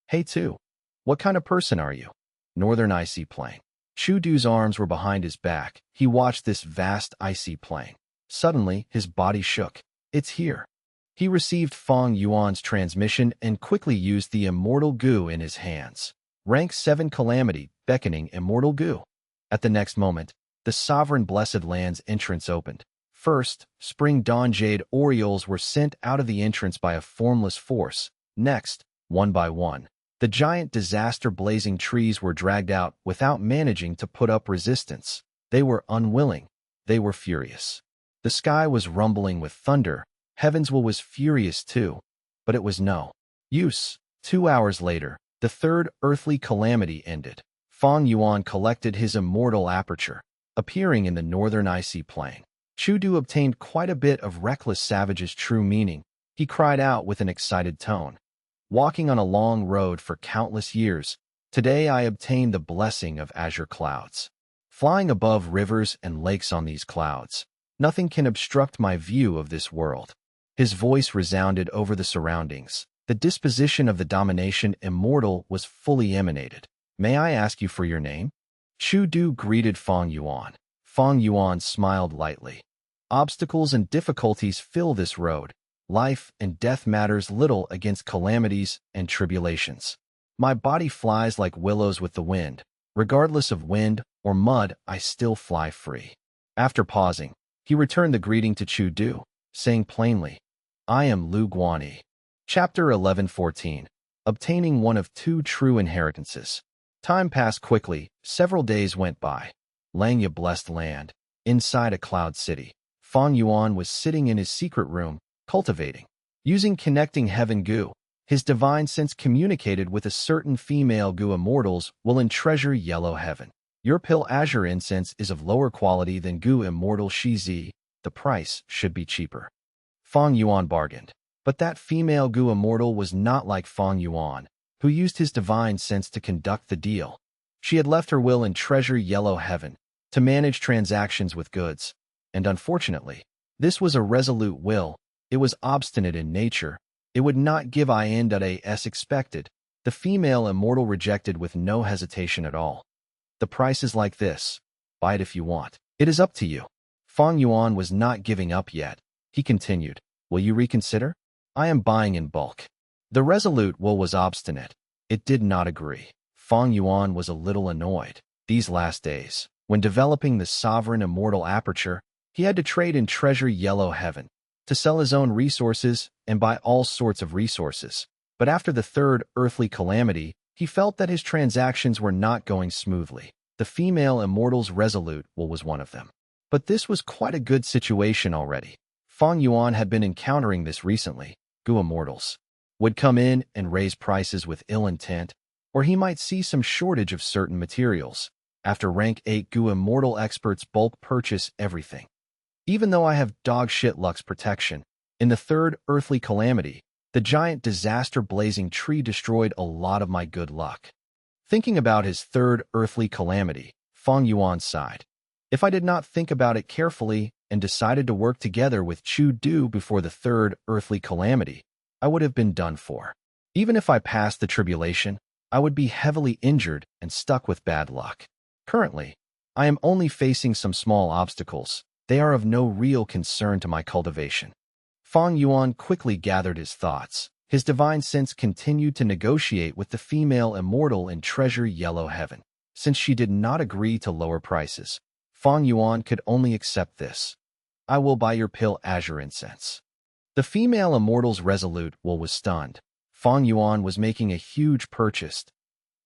Hey Tu, what kind of person are you? Northern Icy Plain. Chu Du's arms were behind his back. He watched this vast icy plain. Suddenly, his body shook. It's here. He received Fang Yuan's transmission and quickly used the immortal goo in his hands. Rank 7 Calamity, beckoning immortal goo. At the next moment, the sovereign blessed land's entrance opened. First, spring dawn jade orioles were sent out of the entrance by a formless force. Next, one by one, the giant disaster-blazing trees were dragged out without managing to put up resistance. They were unwilling. They were furious. The sky was rumbling with thunder. Heaven's will was furious too, but it was no use. 2 hours later, the third earthly calamity ended. Fang Yuan collected his immortal aperture, appearing in the northern icy plain. Chu Du obtained quite a bit of reckless savage's true meaning. He cried out with an excited tone. Walking on a long road for countless years, today I obtained the blessing of azure clouds. Flying above rivers and lakes on these clouds, nothing can obstruct my view of this world. His voice resounded over the surroundings. The disposition of the domination immortal was fully emanated. May I ask you for your name? Chu Du greeted Fang Yuan. Fang Yuan smiled lightly. Obstacles and difficulties fill this road. Life and death matters little against calamities and tribulations. My body flies like willows with the wind. Regardless of wind or mud, I still fly free. After pausing, he returned the greeting to Chu Du, saying plainly, I am Lu Guanyi. Chapter 11:14. Obtaining one of 2 true inheritances. Time passed quickly. Several days went by. Langya blessed land. Inside a cloud city, Fang Yuan was sitting in his secret room, cultivating. Using connecting heaven goo, his divine sense communicated with a certain female goo immortals will in treasure yellow heaven. Your pill azure incense is of lower quality than goo immortal Shizi. The price should be cheaper. Fang Yuan bargained. But that female goo immortal was not like Fang Yuan, who used his divine sense to conduct the deal. She had left her will in treasure yellow heaven to manage transactions with goods. And unfortunately, this was a resolute will. It was obstinate in nature. It would not give in as expected. The female immortal rejected with no hesitation at all. The price is like this. Buy it if you want. It is up to you. Fang Yuan was not giving up yet. He continued, will you reconsider? I am buying in bulk. The resolute will was obstinate. It did not agree. Fang Yuan was a little annoyed. These last days, when developing the sovereign immortal aperture, he had to trade in treasure yellow heaven, to sell his own resources and buy all sorts of resources. But after the third earthly calamity, he felt that his transactions were not going smoothly. The female immortal's resolute will was one of them. But this was quite a good situation already. Fang Yuan had been encountering this recently. Goo immortals would come in and raise prices with ill intent, or he might see some shortage of certain materials. After rank 8 Goo immortal experts bulk purchase everything. Even though I have dog shit luck's protection, in the third earthly calamity, the giant disaster blazing tree destroyed a lot of my good luck. Thinking about his third earthly calamity, Fang Yuan sighed. If I did not think about it carefully and decided to work together with Chu Du before the third earthly calamity, I would have been done for. Even if I passed the tribulation, I would be heavily injured and stuck with bad luck. Currently, I am only facing some small obstacles. They are of no real concern to my cultivation. Fang Yuan quickly gathered his thoughts. His divine sense continued to negotiate with the female immortal in treasure yellow heaven. Since she did not agree to lower prices, Fang Yuan could only accept this. I will buy your pill azure incense. The female immortal's resolute will was stunned. Fang Yuan was making a huge purchase.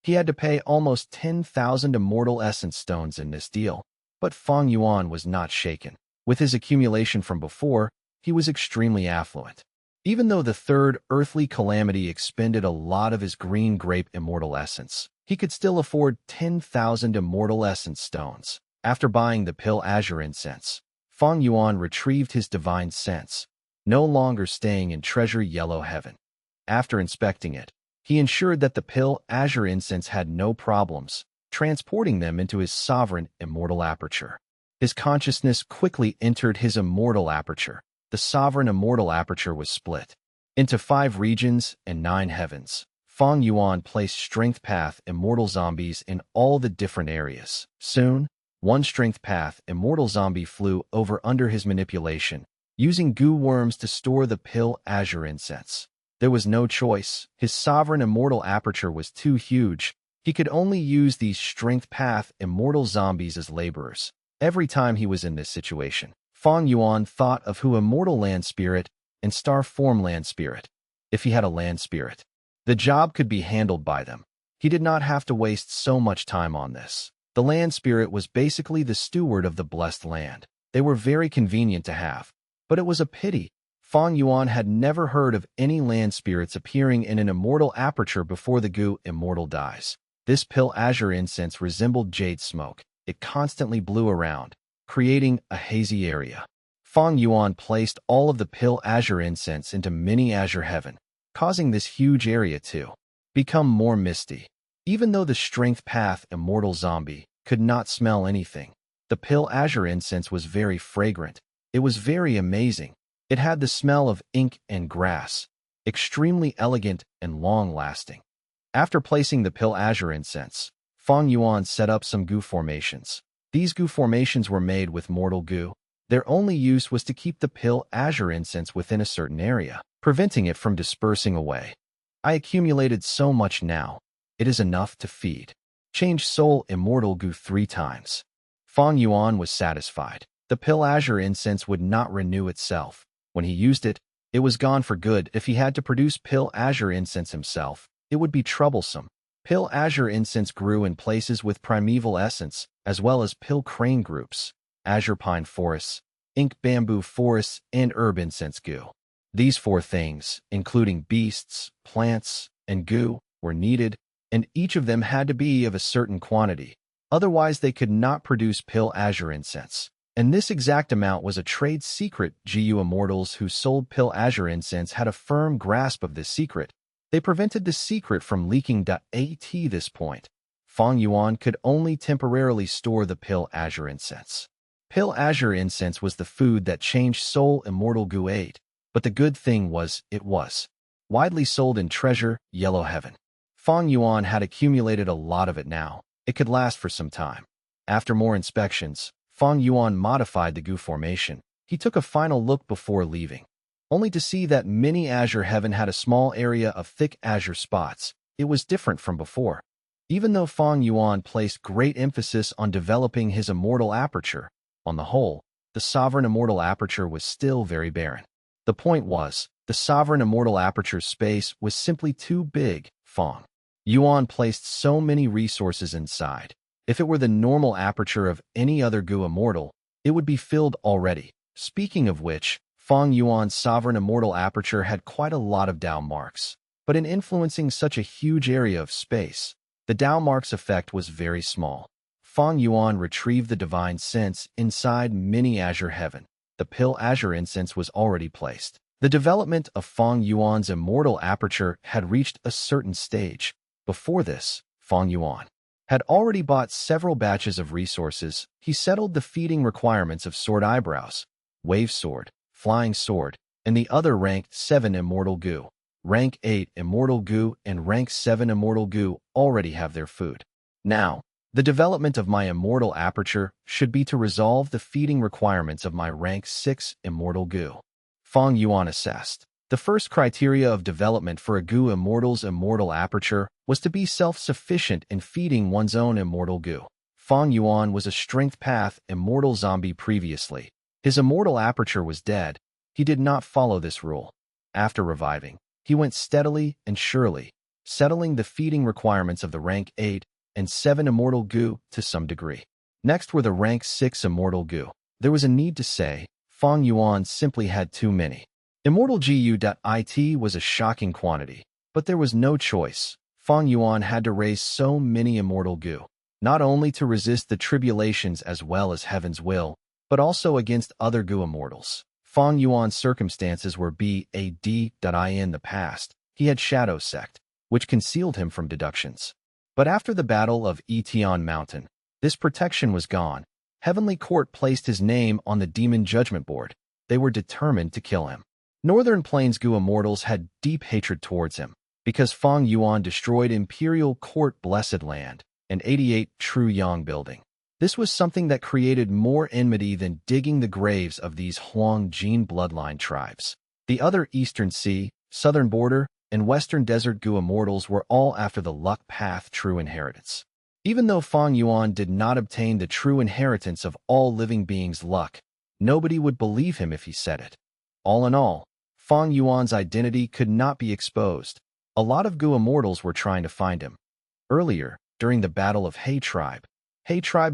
He had to pay almost 10,000 immortal essence stones in this deal, but Fang Yuan was not shaken. With his accumulation from before, he was extremely affluent. Even though the third earthly calamity expended a lot of his green grape immortal essence, he could still afford 10,000 immortal essence stones. After buying the pill azure incense, Fang Yuan retrieved his divine sense, no longer staying in treasure yellow heaven. After inspecting it, he ensured that the pill azure incense had no problems, transporting them into his sovereign immortal aperture. His consciousness quickly entered his immortal aperture. The sovereign immortal aperture was split into 5 regions and 9 heavens. Fang Yuan placed strength path immortal zombies in all the different areas. Soon, one strength path immortal zombie flew over under his manipulation, using goo worms to store the pill azure incense. There was no choice. His sovereign immortal aperture was too huge. He could only use these strength path immortal zombies as laborers. Every time he was in this situation, Fang Yuan thought of who immortal land spirit and star form land spirit. If he had a land spirit, the job could be handled by them. He did not have to waste so much time on this. The land spirit was basically the steward of the blessed land. They were very convenient to have, but it was a pity. Fang Yuan had never heard of any land spirits appearing in an immortal aperture before the goo immortal dies. This pill azure incense resembled jade smoke. It constantly blew around, creating a hazy area. Fang Yuan placed all of the pill azure incense into mini azure heaven, causing this huge area to become more misty. Even though the strength path immortal zombie could not smell anything, the pill azure incense was very fragrant. It was very amazing. It had the smell of ink and grass, extremely elegant and long-lasting. After placing the pill azure incense, Fang Yuan set up some goo formations. These goo formations were made with mortal goo. Their only use was to keep the pill azure incense within a certain area, preventing it from dispersing away. I accumulated so much now. It is enough to feed. Change soul immortal goo 3 times. Fang Yuan was satisfied. The pill azure incense would not renew itself. When he used it, it was gone for good. If he had to produce pill azure incense himself, it would be troublesome. Pill azure incense grew in places with primeval essence, as well as pill crane groups, azure pine forests, ink bamboo forests, and herb incense goo. These 4 things, including beasts, plants, and goo, were needed, and each of them had to be of a certain quantity. Otherwise, they could not produce pill azure incense. And this exact amount was a trade secret. GU immortals who sold pill azure incense had a firm grasp of this secret. They prevented the secret from leaking. At this point, Fang Yuan could only temporarily store the pill azure incense. Pill azure incense was the food that changed soul immortal goo ate, but the good thing was, it was widely sold in treasure yellow heaven. Fang Yuan had accumulated a lot of it now. It could last for some time. After more inspections, Fang Yuan modified the goo formation. He took a final look before leaving, only to see that mini azure heaven had a small area of thick azure spots. It was different from before. Even though Fang Yuan placed great emphasis on developing his immortal aperture, on the whole, the sovereign immortal aperture was still very barren. The point was, the sovereign immortal aperture's space was simply too big. Fang Yuan placed so many resources inside. If it were the normal aperture of any other goo immortal, it would be filled already. Speaking of which, Fang Yuan's sovereign immortal aperture had quite a lot of Dao marks, but in influencing such a huge area of space, the Dao marks effect was very small. Fang Yuan retrieved the divine sense inside mini azure heaven. The pill azure incense was already placed. The development of Fang Yuan's immortal aperture had reached a certain stage. Before this, Fang Yuan had already bought several batches of resources. He settled the feeding requirements of sword eyebrows, wave sword, flying sword, and the other ranked 7 immortal goo. Rank 8 immortal goo and rank 7 immortal goo already have their food. Now, the development of my immortal aperture should be to resolve the feeding requirements of my rank 6 immortal goo. Fang Yuan assessed. The first criteria of development for a goo immortal's immortal aperture was to be self-sufficient in feeding one's own immortal goo. Fang Yuan was a strength path immortal zombie previously. His immortal aperture was dead. He did not follow this rule. After reviving, He went steadily and surely, settling the feeding requirements of the rank 8 and 7 immortal goo to some degree. Next were the rank 6 immortal goo. There was a need to say, Fang Yuan simply had too many. Immortal GU.IT was a shocking quantity, but there was no choice. Fang Yuan had to raise so many immortal goo, not only to resist the tribulations as well as heaven's will, but also against other goo immortals. Fang Yuan's circumstances were bad.in the past. He had Shadow Sect, which concealed him from deductions. But after the Battle of Etion Mountain, this protection was gone. Heavenly Court placed his name on the Demon Judgment Board. They were determined to kill him. Northern Plains goo immortals had deep hatred towards him, because Fang Yuan destroyed Imperial Court Blessed Land and 88 True Yang building. This was something that created more enmity than digging the graves of these Huang Jin bloodline tribes. The other Eastern Sea, Southern Border, and Western Desert goo immortals were all after the Luck Path True Inheritance. Even though Fang Yuan did not obtain the true inheritance of all living beings' luck, nobody would believe him if he said it. All in all, Fang Yuan's identity could not be exposed. A lot of goo immortals were trying to find him. Earlier, during the Battle of He Tribe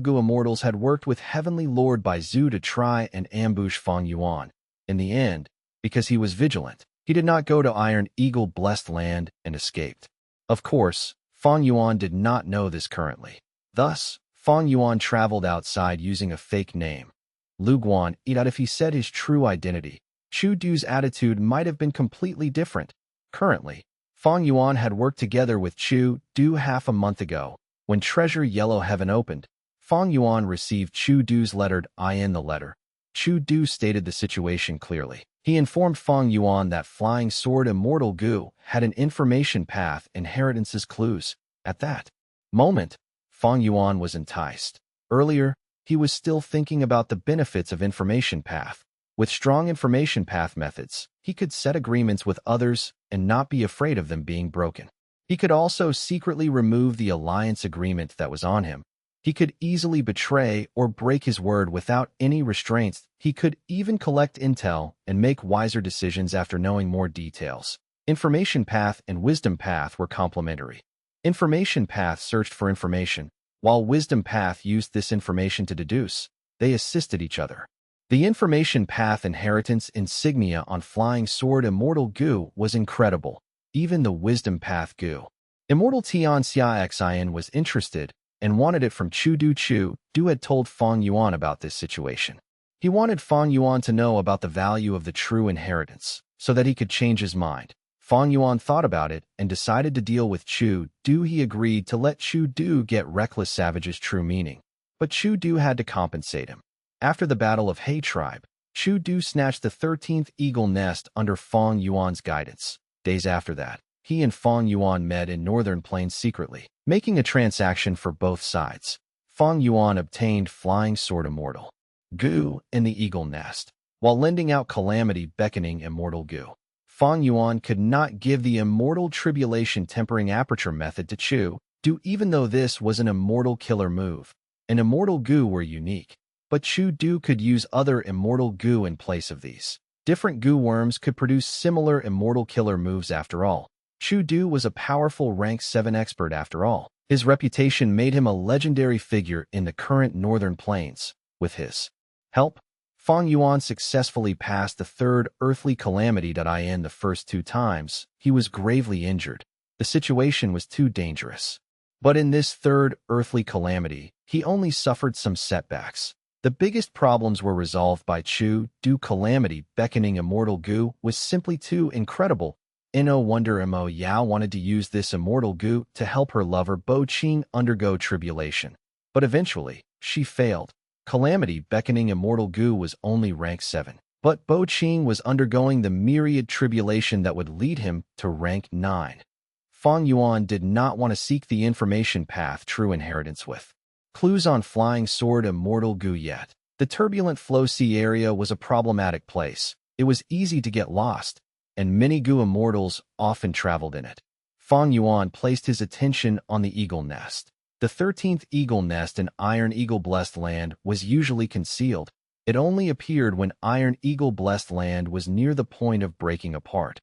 goo immortals had worked with Heavenly Lord Baizu to try and ambush Fang Yuan. In the end, because he was vigilant, he did not go to Iron Eagle Blessed Land and escaped. Of course, Fang Yuan did not know this currently. Thus, Fang Yuan traveled outside using a fake name. Lu Guan, if he said his true identity, Chu Du's attitude might have been completely different. Currently, Fang Yuan had worked together with Chu Du half a month ago. When Treasure Yellow Heaven opened, Fang Yuan received Chu Du's lettered I in the letter. Chu Du stated the situation clearly. He informed Fang Yuan that Flying Sword Immortal Goo had an information path inheritance's clues. At that moment, Fang Yuan was enticed. Earlier, he was still thinking about the benefits of information path. With strong information path methods, he could set agreements with others and not be afraid of them being broken. He could also secretly remove the alliance agreement that was on him. He could easily betray or break his word without any restraints. He could even collect intel and make wiser decisions after knowing more details. Information path and wisdom path were complementary. Information path searched for information, while wisdom path used this information to deduce. They assisted each other. The information path inheritance insignia on Flying Sword Immortal Goo was incredible. Even the wisdom path goo. Immortal Tian Xia Xin was interested and wanted it from Chu Du. Chu Du had told Fang Yuan about this situation. He wanted Fang Yuan to know about the value of the true inheritance, so that he could change his mind. Fang Yuan thought about it and decided to deal with Chu Du. He agreed to let Chu Du get Reckless Savage's true meaning, but Chu Du had to compensate him. After the Battle of He Tribe, Chu Du snatched the 13th Eagle Nest under Fang Yuan's guidance. Days after that, he and Fang Yuan met in Northern Plains secretly, making a transaction for both sides. Fang Yuan obtained Flying Sword Immortal Goo in the Eagle Nest, while lending out Calamity Beckoning Immortal Goo. Fang Yuan could not give the Immortal Tribulation Tempering Aperture method to Chu Du, even though this was an Immortal Killer move. An Immortal Goo were unique, but Chu Du could use other Immortal Goo in place of these. Different goo worms could produce similar Immortal Killer moves after all. Chu Du was a powerful rank 7 expert after all. His reputation made him a legendary figure in the current Northern Plains. With his help, Fang Yuan successfully passed the third earthly calamity.in the first 2 times. He was gravely injured. The situation was too dangerous. But in this third earthly calamity, he only suffered some setbacks. The biggest problems were resolved by Chu Du. Calamity Beckoning Immortal Goo was simply too incredible. No wonder Mo Yao wanted to use this immortal goo to help her lover Bo Qing undergo tribulation. But eventually, she failed. Calamity Beckoning Immortal Goo was only rank 7. But Bo Qing was undergoing the myriad tribulation that would lead him to rank 9. Fang Yuan did not want to seek the information path true inheritance with clues on Flying Sword Immortal Goo yet. The turbulent Flow Sea area was a problematic place. It was easy to get lost, and many goo immortals often traveled in it. Fang Yuan placed his attention on the Eagle Nest. The 13th Eagle Nest in Iron Eagle Blessed Land was usually concealed. It only appeared when Iron Eagle Blessed Land was near the point of breaking apart.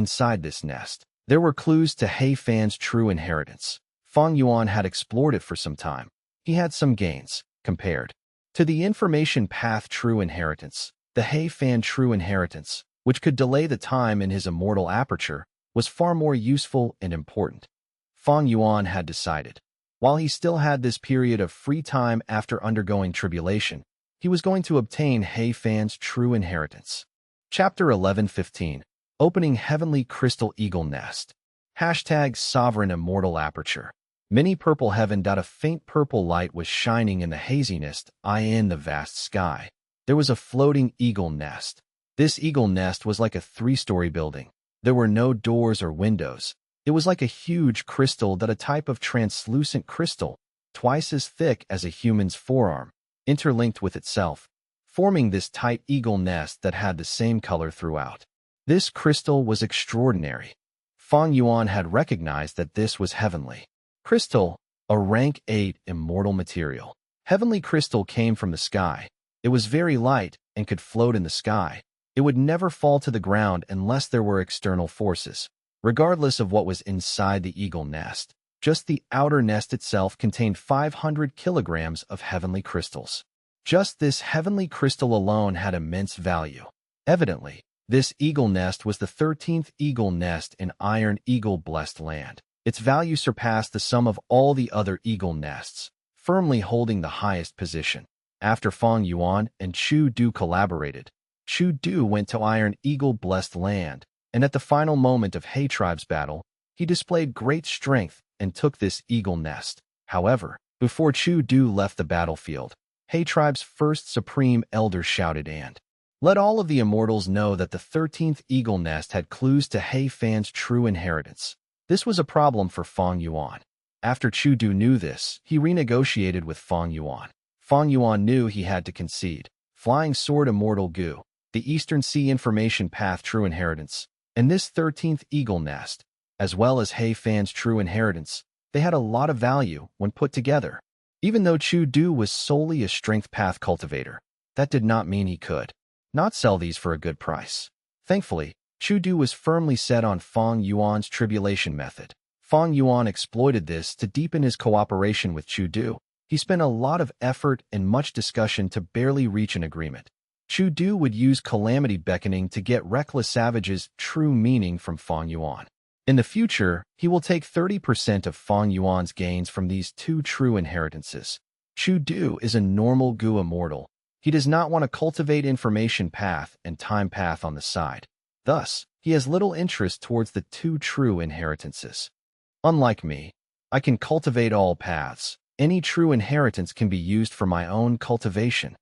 inside this nest. There were clues to He Fan's true inheritance. Fang Yuan had explored it for some time. He had some gains, compared to the information path true inheritance. The He Fan true inheritance, which could delay the time in his immortal aperture, was far more useful and important. Fang Yuan had decided. While he still had this period of free time after undergoing tribulation, he was going to obtain He Fan's true inheritance. Chapter 11:15. Opening Heavenly Crystal Eagle Nest. Hashtag Sovereign Immortal Aperture. Mini purple heaven. A faint purple light was shining in the haziness in the vast sky. There was a floating eagle nest. This eagle nest was like a 3-story building. There were no doors or windows. It was like a huge crystal, a type of translucent crystal, twice as thick as a human's forearm, interlinked with itself, forming this tight eagle nest that had the same color throughout. This crystal was extraordinary. Fang Yuan had recognized that this was heavenly crystal, a rank 8 immortal material. Heavenly crystal came from the sky. It was very light and could float in the sky. It would never fall to the ground unless there were external forces. Regardless of what was inside the eagle nest, just the outer nest itself contained 500 kilograms of heavenly crystals. Just this heavenly crystal alone had immense value. Evidently, this eagle nest was the 13th eagle nest in Iron Eagle Blessed Land. Its value surpassed the sum of all the other eagle nests, firmly holding the highest position. After Fang Yuan and Chu Du collaborated, Chu Du went to Iron Eagle Blessed Land, and at the final moment of He Tribe's battle, he displayed great strength and took this eagle nest. However, before Chu Du left the battlefield, He Tribe's first supreme elder shouted and let all of the immortals know that the 13th eagle nest had clues to He Fan's true inheritance. This was a problem for Fang Yuan. After Chu Du knew this, he renegotiated with Fang Yuan. Fang Yuan knew he had to concede. Flying Sword Immortal Gu, the Eastern Sea Information Path true inheritance, and this 13th eagle nest, as well as He Fan's true inheritance, they had a lot of value when put together. Even though Chu Du was solely a strength path cultivator, that did not mean he could not sell these for a good price. Thankfully, Chu Du was firmly set on Fang Yuan's tribulation method. Fang Yuan exploited this to deepen his cooperation with Chu Du. He spent a lot of effort and much discussion to barely reach an agreement. Chu Du would use calamity beckoning to get Reckless Savage's true meaning from Fang Yuan. In the future, he will take 30% of Fang Yuan's gains from these 2 true inheritances. Chu Du is a normal Gu immortal. He does not want to cultivate information path and time path on the side. Thus, he has little interest towards the 2 true inheritances. Unlike me, I can cultivate all paths. Any true inheritance can be used for my own cultivation.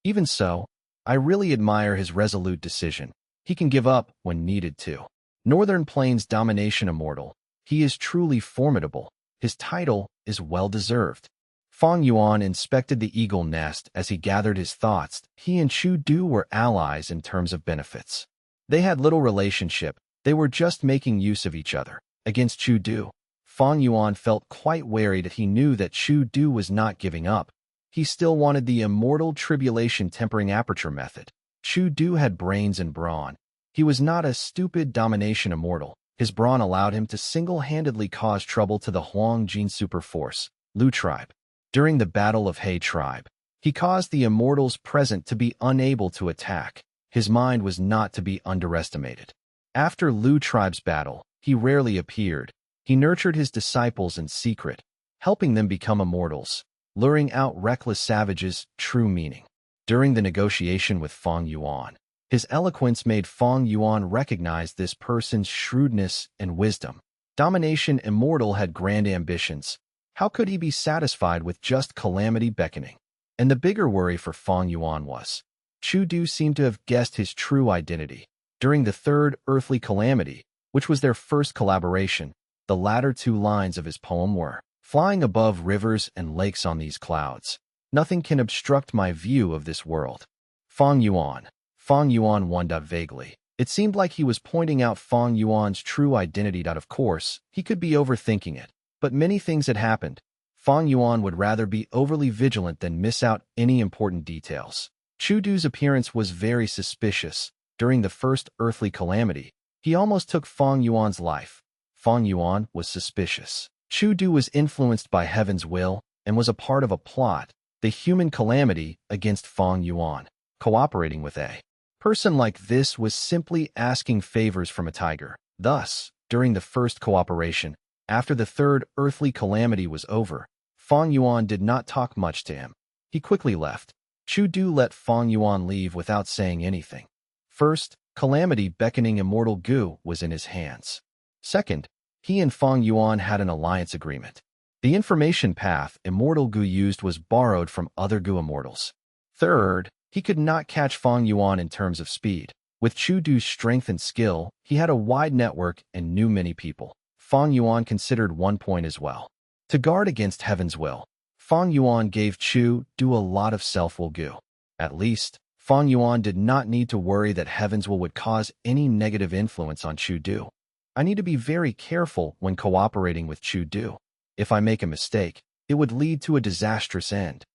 Even so, I really admire his resolute decision. He can give up when needed to. Northern Plains Domination Immortal. He is truly formidable. His title is well-deserved. Fang Yuan inspected the eagle nest as he gathered his thoughts. He and Chu Du were allies in terms of benefits. They had little relationship. They were just making use of each other. Against Chu Du, Fang Yuan felt quite wary that he knew that Chu Du was not giving up. He still wanted the immortal tribulation tempering aperture method. Chu Du had brains and brawn. He was not a stupid domination immortal. His brawn allowed him to single-handedly cause trouble to the Huang Jin super force, Lu tribe. During the Battle of He Tribe, he caused the immortals present to be unable to attack. His mind was not to be underestimated. After Lu tribe's battle, he rarely appeared. He nurtured his disciples in secret, helping them become immortals, luring out Reckless Savage's true meaning. During the negotiation with Fang Yuan, his eloquence made Fang Yuan recognize this person's shrewdness and wisdom. Domination Immortal had grand ambitions. How could he be satisfied with just calamity beckoning? And the bigger worry for Fang Yuan was, Chu Du seemed to have guessed his true identity. During the 3rd earthly calamity, which was their first collaboration, the latter 2 lines of his poem were, flying above rivers and lakes on these clouds. Nothing can obstruct my view of this world. Fang Yuan. Fang Yuan wondered vaguely. It seemed like he was pointing out Fang Yuan's true identity. Of course, he could be overthinking it. But many things had happened. Fang Yuan would rather be overly vigilant than miss out any important details. Chu Du's appearance was very suspicious. During the first earthly calamity, He almost took Fang Yuan's life. Fang Yuan was suspicious. Chu Du was influenced by heaven's will and was a part of a plot, the human calamity against Fang Yuan. Cooperating with a person like this was simply asking favors from a tiger. Thus, during the first cooperation, after the third earthly calamity was over, Fang Yuan did not talk much to him. He quickly left. Chu Du let Fang Yuan leave without saying anything. First, calamity beckoning immortal Gu was in his hands. Second, he and Fang Yuan had an alliance agreement. The information path immortal Gu used was borrowed from other Gu immortals. Third, he could not catch Fang Yuan in terms of speed. With Chu Du's strength and skill, he had a wide network and knew many people. Fang Yuan considered one point as well. To guard against heaven's will, Fang Yuan gave Chu Du a lot of self-will Gu. At least, Fang Yuan did not need to worry that heaven's will would cause any negative influence on Chu Du. I need to be very careful when cooperating with Chu Du. If I make a mistake, it would lead to a disastrous end.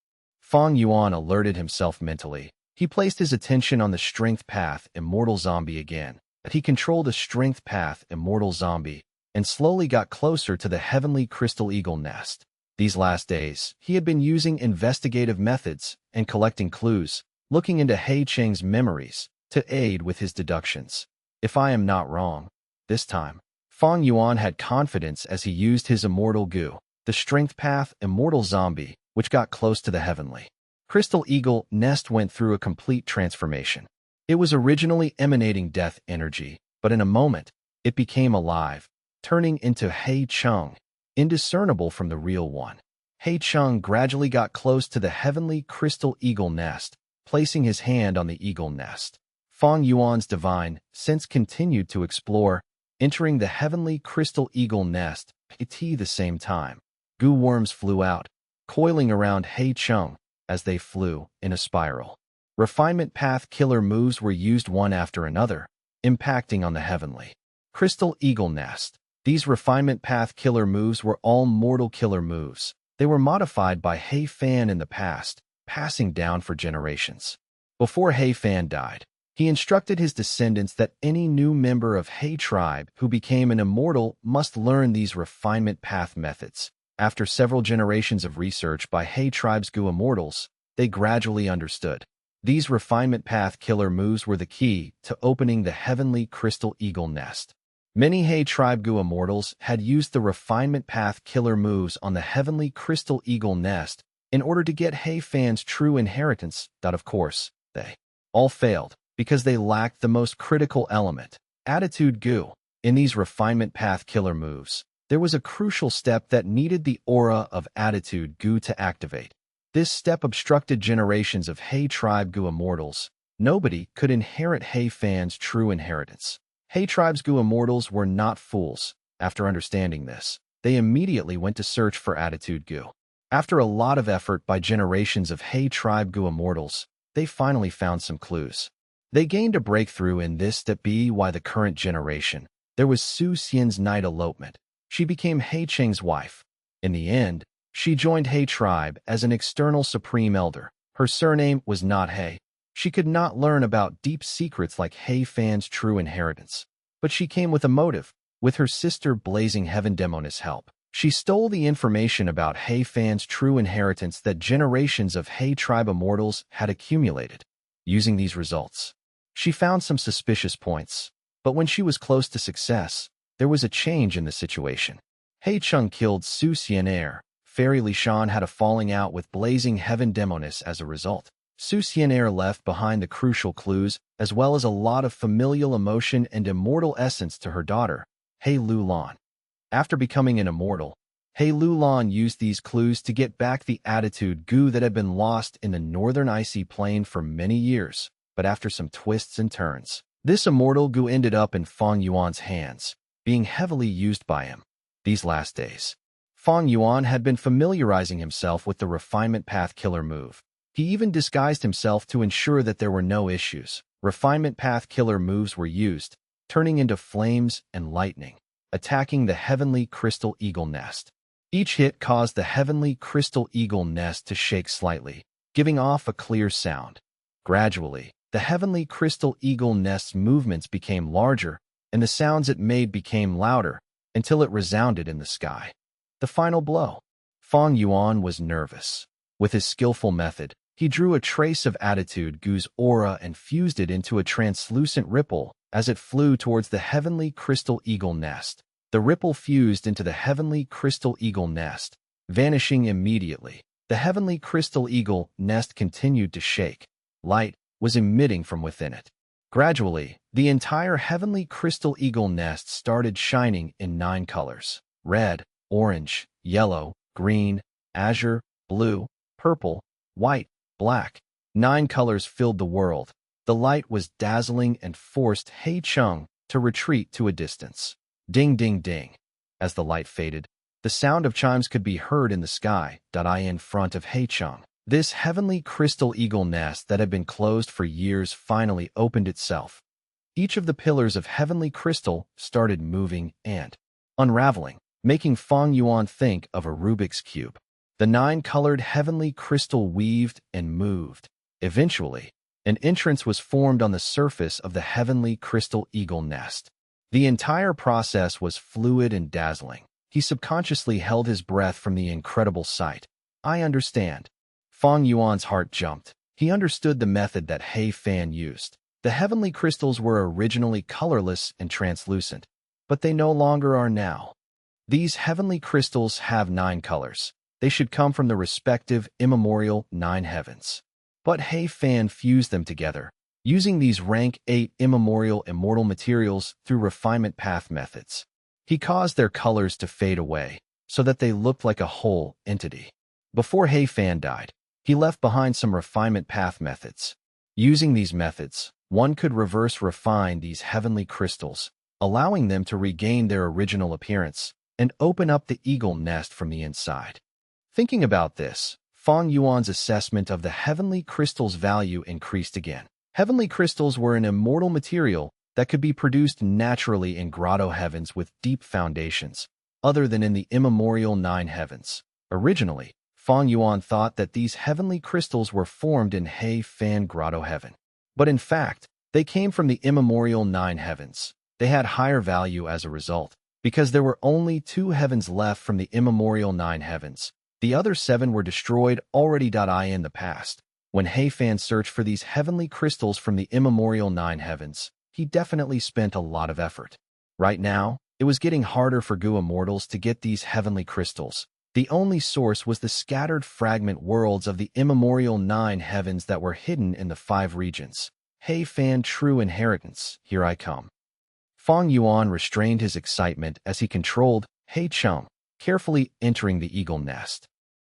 Fang Yuan alerted himself mentally. He placed his attention on the strength path immortal zombie again. He controlled a strength path immortal zombie and slowly got closer to the heavenly crystal eagle nest. These last days, he had been using investigative methods and collecting clues, looking into He Cheng's memories to aid with his deductions. If I am not wrong, this time, Fang Yuan had confidence as he used his immortal Gu, the strength path immortal zombie, which got close to the heavenly crystal eagle nest went through a complete transformation. It was originally emanating death energy, but in a moment, it became alive, turning into He Cheng, indiscernible from the real one. He Cheng gradually got close to the heavenly crystal eagle nest, placing his hand on the eagle nest. Fang Yuan's divine sense continued to explore, entering the heavenly crystal eagle nest at the same time. Gu worms flew out, coiling around He Cheng as they flew in a spiral. Refinement path killer moves were used one after another, impacting on the heavenly crystal eagle nest. These refinement path killer moves were all mortal killer moves. They were modified by He Fan in the past, passing down for generations. Before He Fan died, he instructed his descendants that any new member of He tribe who became an immortal must learn these refinement path methods. After several generations of research by He tribe's Gu immortals, they gradually understood. These refinement path killer moves were the key to opening the heavenly crystal eagle nest. Many He tribe Gu immortals had used the refinement path killer moves on the heavenly crystal eagle nest in order to get He Fan's true inheritance, but of course, they all failed because they lacked the most critical element, attitude Gu. In these refinement path killer moves, there was a crucial step that needed the aura of attitude Gu to activate. This step obstructed generations of He tribe Gu immortals. Nobody could inherit He Fan's true inheritance. He tribe's Gu immortals were not fools. After understanding this, they immediately went to search for attitude Gu. After a lot of effort by generations of He tribe Gu immortals, they finally found some clues. They gained a breakthrough in this that be why the current generation. There was Su Xian's night elopement. She became He Cheng's wife. In the end, she joined He tribe as an external supreme elder. Her surname was not He. She could not learn about deep secrets like He Fan's true inheritance. But she came with a motive. With her sister Blazing Heaven Demoness' help, she stole the information about He Fan's true inheritance that generations of He tribe immortals had accumulated. Using these results, she found some suspicious points. But when she was close to success, there was a change in the situation. He Cheng killed Su Xian'er. Fairy Lishan had a falling out with Blazing Heaven Demoness as a result. Su Xian'er left behind the crucial clues, as well as a lot of familial emotion and immortal essence to her daughter, He Lulan. After becoming an immortal, He Lulan used these clues to get back the attitude Gu that had been lost in the northern icy plain for many years. But after some twists and turns, this immortal Gu ended up in Fang Yuan's hands, being heavily used by him. These last days, Fang Yuan had been familiarizing himself with the refinement path killer move. He even disguised himself to ensure that there were no issues. Refinement path killer moves were used, turning into flames and lightning, attacking the heavenly crystal eagle nest. Each hit caused the heavenly crystal eagle nest to shake slightly, giving off a clear sound. Gradually, the heavenly crystal eagle nest's movements became larger, and the sounds it made became louder until it resounded in the sky. The final blow. Fang Yuan was nervous. With his skillful method, he drew a trace of attitude Gu's aura and fused it into a translucent ripple as it flew towards the heavenly crystal eagle nest. The ripple fused into the heavenly crystal eagle nest, vanishing immediately. The heavenly crystal eagle nest continued to shake. Light was emitting from within it. Gradually, the entire heavenly crystal eagle nest started shining in 9 colors: red, orange, yellow, green, azure, blue, purple, white, black. 9 colors filled the world. The light was dazzling and forced He Cheng to retreat to a distance. Ding, ding, ding. As the light faded, the sound of chimes could be heard in the sky. In front of He Cheng, this heavenly crystal eagle nest that had been closed for years finally opened itself. Each of the pillars of heavenly crystal started moving and unraveling, making Fang Yuan think of a Rubik's Cube. The 9-colored heavenly crystal weaved and moved. Eventually, an entrance was formed on the surface of the heavenly crystal eagle nest. The entire process was fluid and dazzling. He subconsciously held his breath from the incredible sight. I understand. Fang Yuan's heart jumped. He understood the method that He Fan used. The heavenly crystals were originally colorless and translucent, but they no longer are now. These heavenly crystals have 9 colors. They should come from the respective immemorial 9 heavens. But He Fan fused them together, using these rank 8 immemorial immortal materials through refinement path methods. He caused their colors to fade away, so that they looked like a whole entity. Before He Fan died, he left behind some refinement path methods. Using these methods, one could reverse refine these heavenly crystals, allowing them to regain their original appearance and open up the eagle nest from the inside. Thinking about this, Fang Yuan's assessment of the heavenly crystal's value increased again. Heavenly crystals were an immortal material that could be produced naturally in grotto heavens with deep foundations, other than in the immemorial 9 heavens. Originally, Fang Yuan thought that these heavenly crystals were formed in He Fan grotto heaven. But in fact, they came from the immemorial 9 heavens. They had higher value as a result, because there were only 2 heavens left from the immemorial 9 heavens. The other 7 were destroyed already. In the past, when He Fan searched for these heavenly crystals from the immemorial 9 heavens, he definitely spent a lot of effort. Right now, it was getting harder for Gu immortals to get these heavenly crystals. The only source was the scattered fragment worlds of the immemorial 9 heavens that were hidden in the 5 regions. He Fan true inheritance, here I come. Fang Yuan restrained his excitement as he controlled He Cheng, carefully entering the eagle nest.